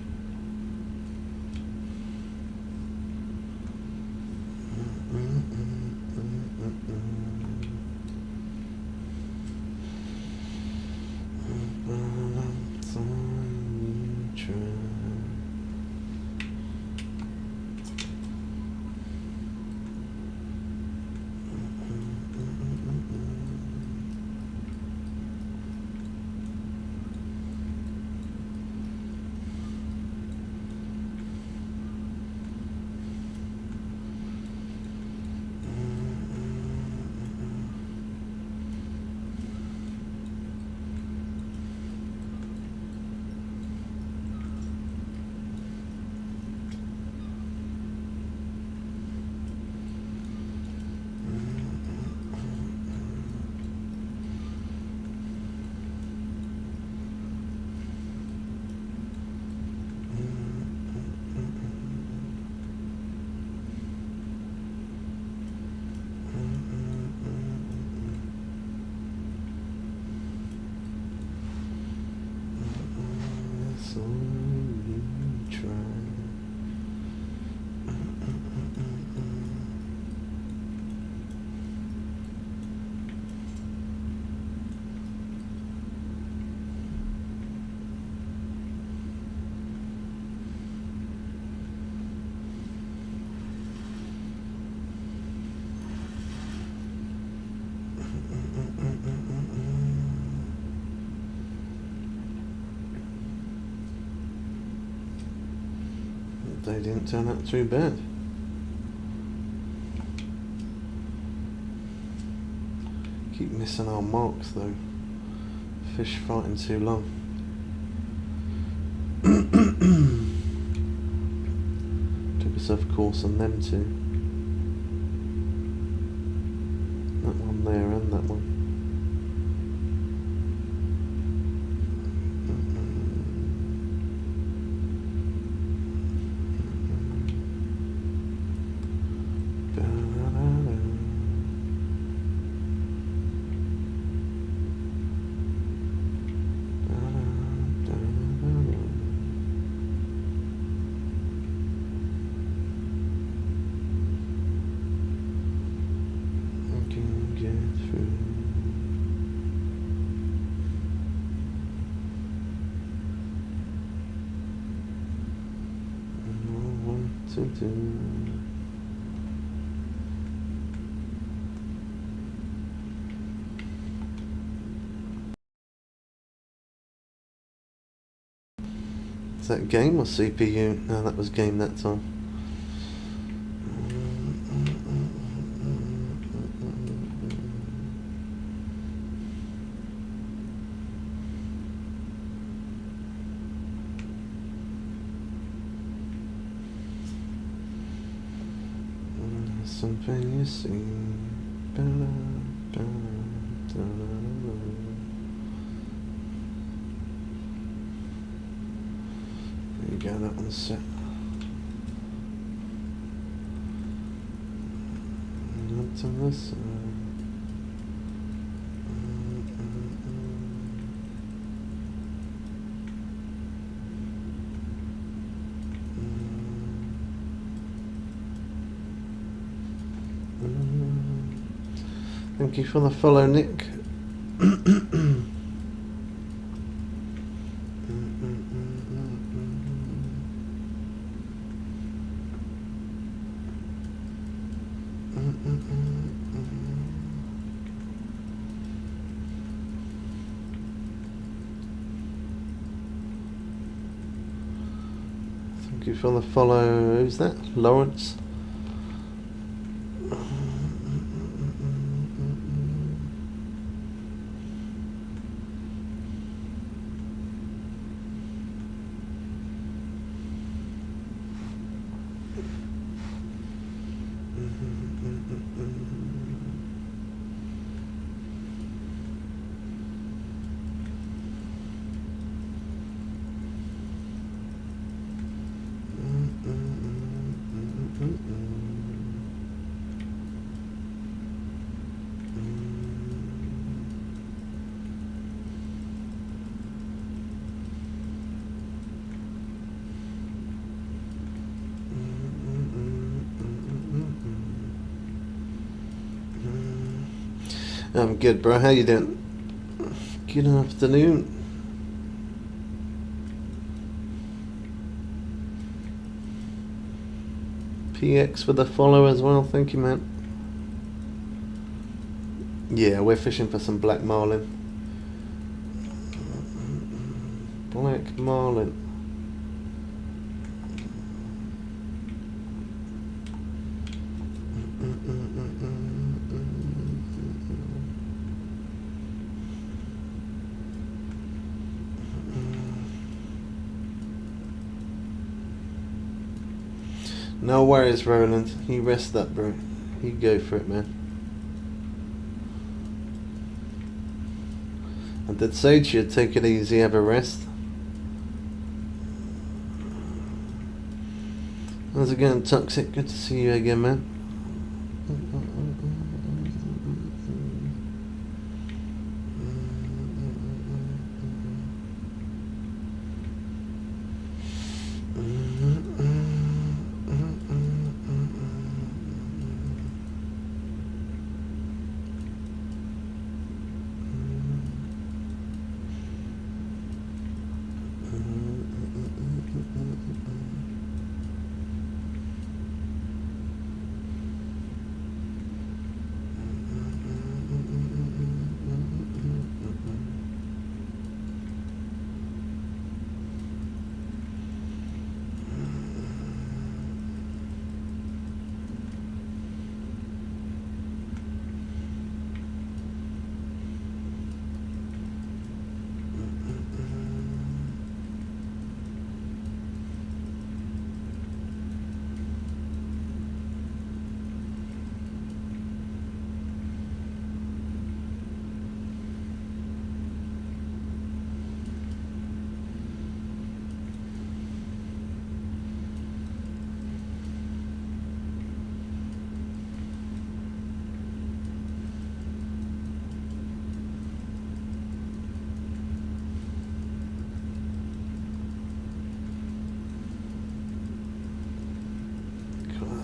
They didn't turn out too bad. Keep missing our marks though. Fish fighting too long. Took us off course on them too. That one there and that one. Is that game or CPU? No, that was game that time. Something you see. There you go, that one's set. Not to this side. Thank you for the follow, Nick. Thank you for the follow. Who's that? Lawrence. I'm good, bro. How you doing? Good afternoon. PX for the follow as well. Thank you, man. Yeah, we're fishing for some black marlin. Black marlin. No worries, Roland. You rest up, bro. You go for it, man. I did say to you, take it easy, have a rest. How's it going, Toxic? Good to see you again, man.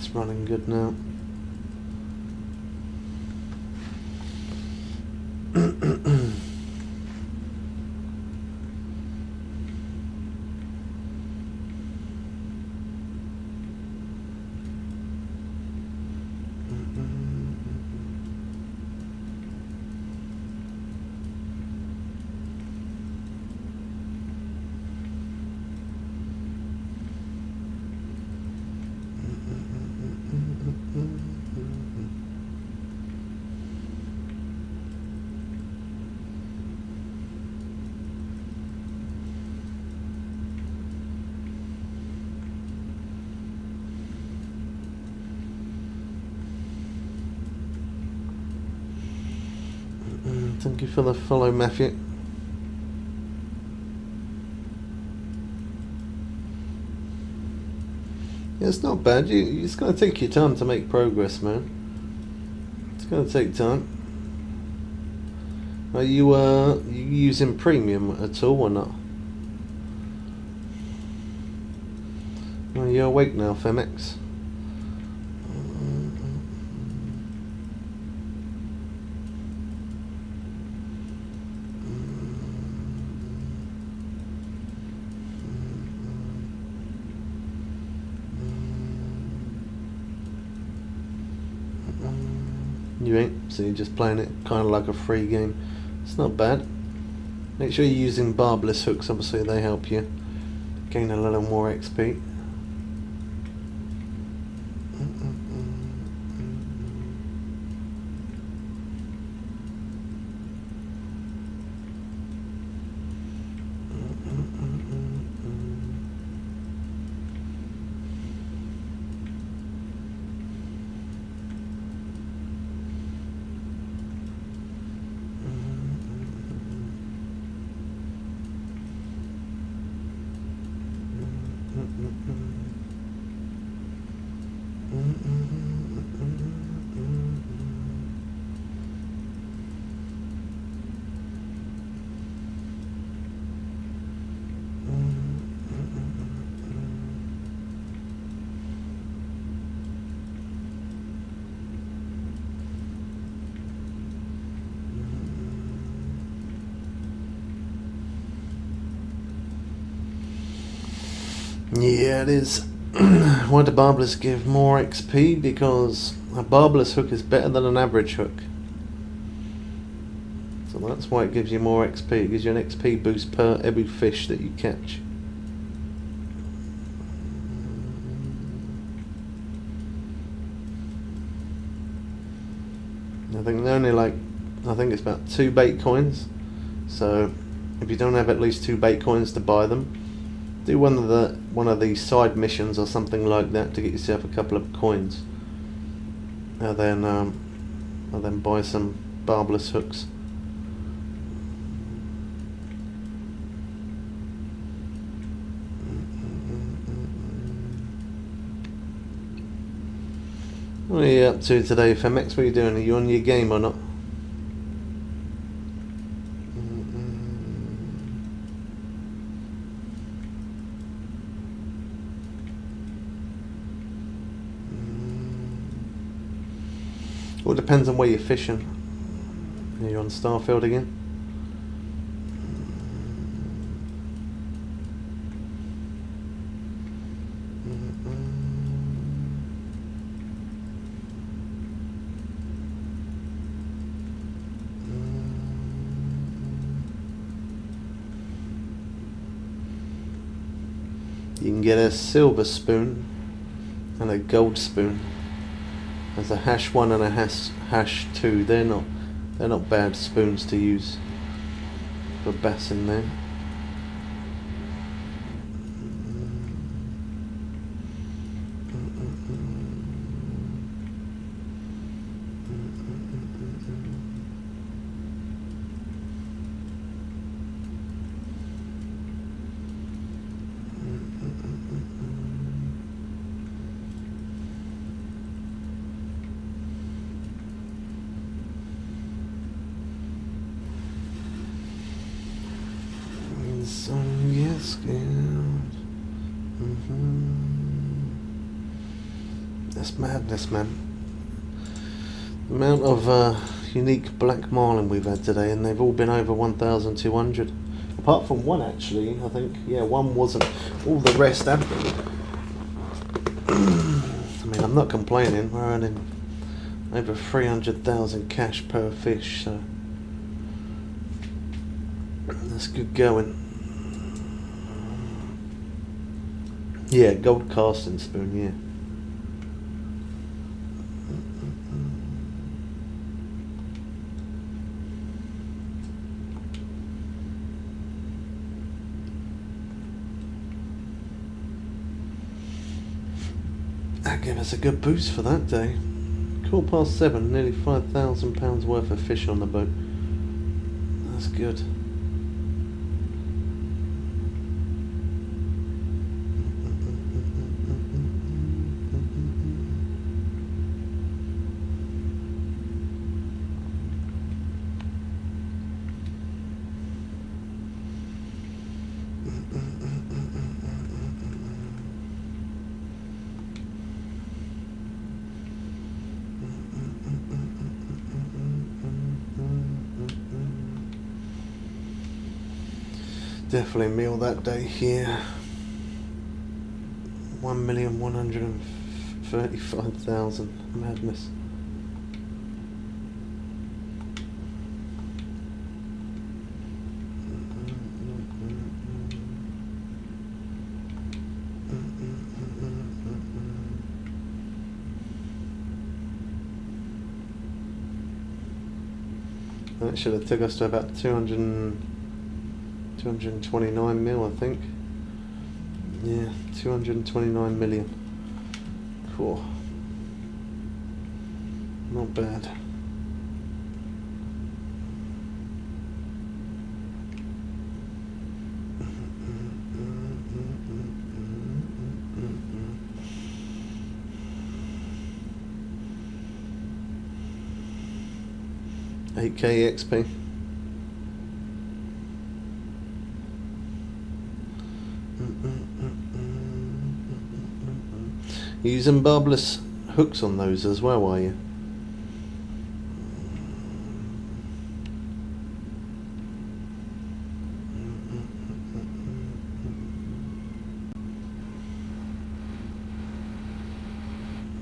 That's running good now. Thank you for the follow, Matthew. Yeah, it's not bad. It's going to take your time to make progress, man. It's going to take time. Are you using premium at all or not? Are you awake now, Femex? You ain't, so you're just playing it kind of like a free game. It's not bad. Make sure you're using barbless hooks, obviously they help you gain a little more XP. Yeah, it is. Why do barbless give more XP? Because a barbless hook is better than an average hook. So that's why it gives you more XP. It gives you an XP boost per every fish that you catch. I think they're only like, I think it's about 2 bait coins. So if you don't have at least 2 bait coins to buy them, do one of the side missions or something like that to get yourself a couple of coins, and then buy some barbless hooks. What are you up to today, Femex? What are you doing? Are you on your game or not? Well, it depends on where you're fishing. Are you on Starfield again? You can get a silver spoon and a gold spoon. There's a #1 and a #2. They're not bad spoons to use for bass in there. So yes, good. That's madness, man. The amount of unique black marlin we've had today, and they've all been over 1,200. Apart from one, actually, I think. Yeah, one wasn't. All the rest have been. I mean, I'm not complaining. We're earning over 300,000 cash per fish, so that's good going. Yeah, gold casting spoon, yeah. That gave us a good boost for that day. £7:15, nearly £5,000 worth of fish on the boat. That's good. Definitely meal that day here. 1,135,000. Madness. That should have took us to about 229 mil, I think. Yeah, 229 million. Cool. Not bad. $8K XP. You're using barbless hooks on those as well, are you?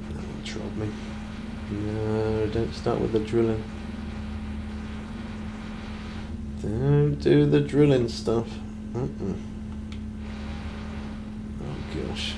That one trolled me. No, don't start with the drilling. Don't do the drilling stuff. Oh gosh.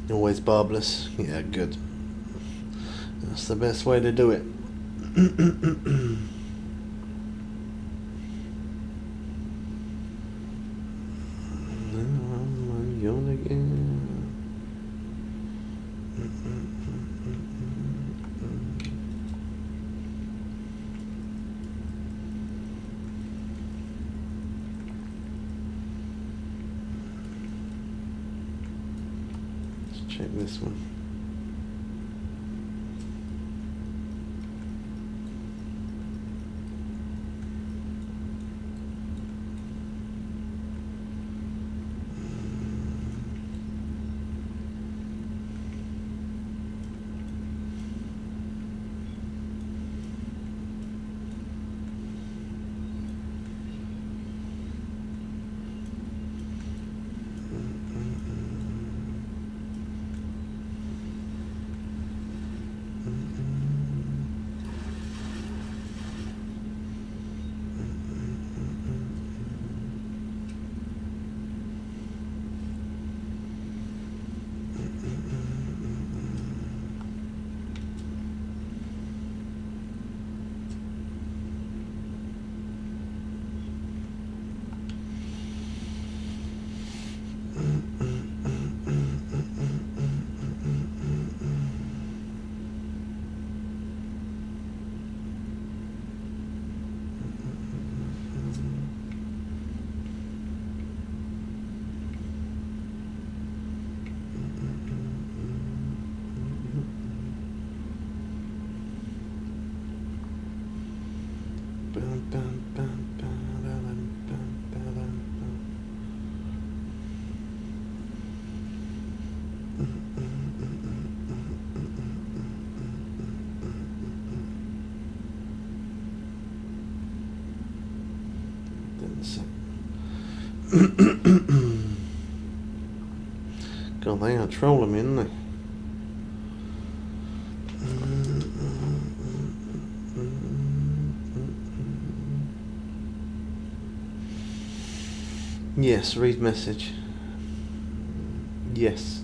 Always barbless. Yeah, good. That's the best way to do it. Yawn again. Let's check this one. God, they are trolling me, aren't they? Yes, read message. Yes.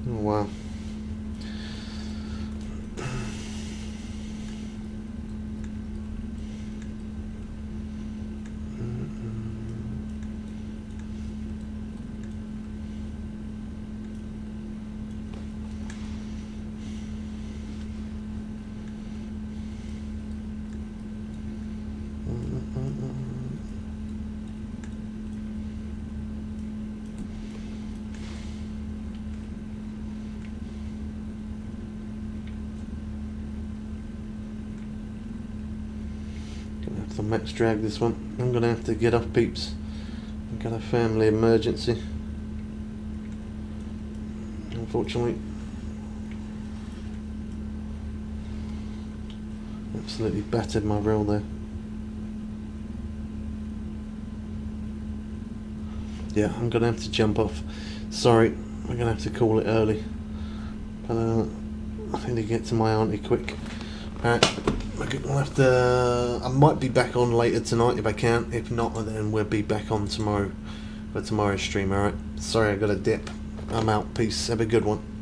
Oh, wow. Gonna have to max drag this one. I'm gonna have to get off, peeps. I've got a family emergency. Unfortunately. Absolutely battered my reel there. Yeah, I'm gonna have to jump off. Sorry, I'm gonna have to call it early. But I need to get to my auntie quick. Alright, I'll have to. I might be back on later tonight if I can. If not, then we'll be back on tomorrow for tomorrow's stream. Alright, sorry I got a dip. I'm out. Peace. Have a good one.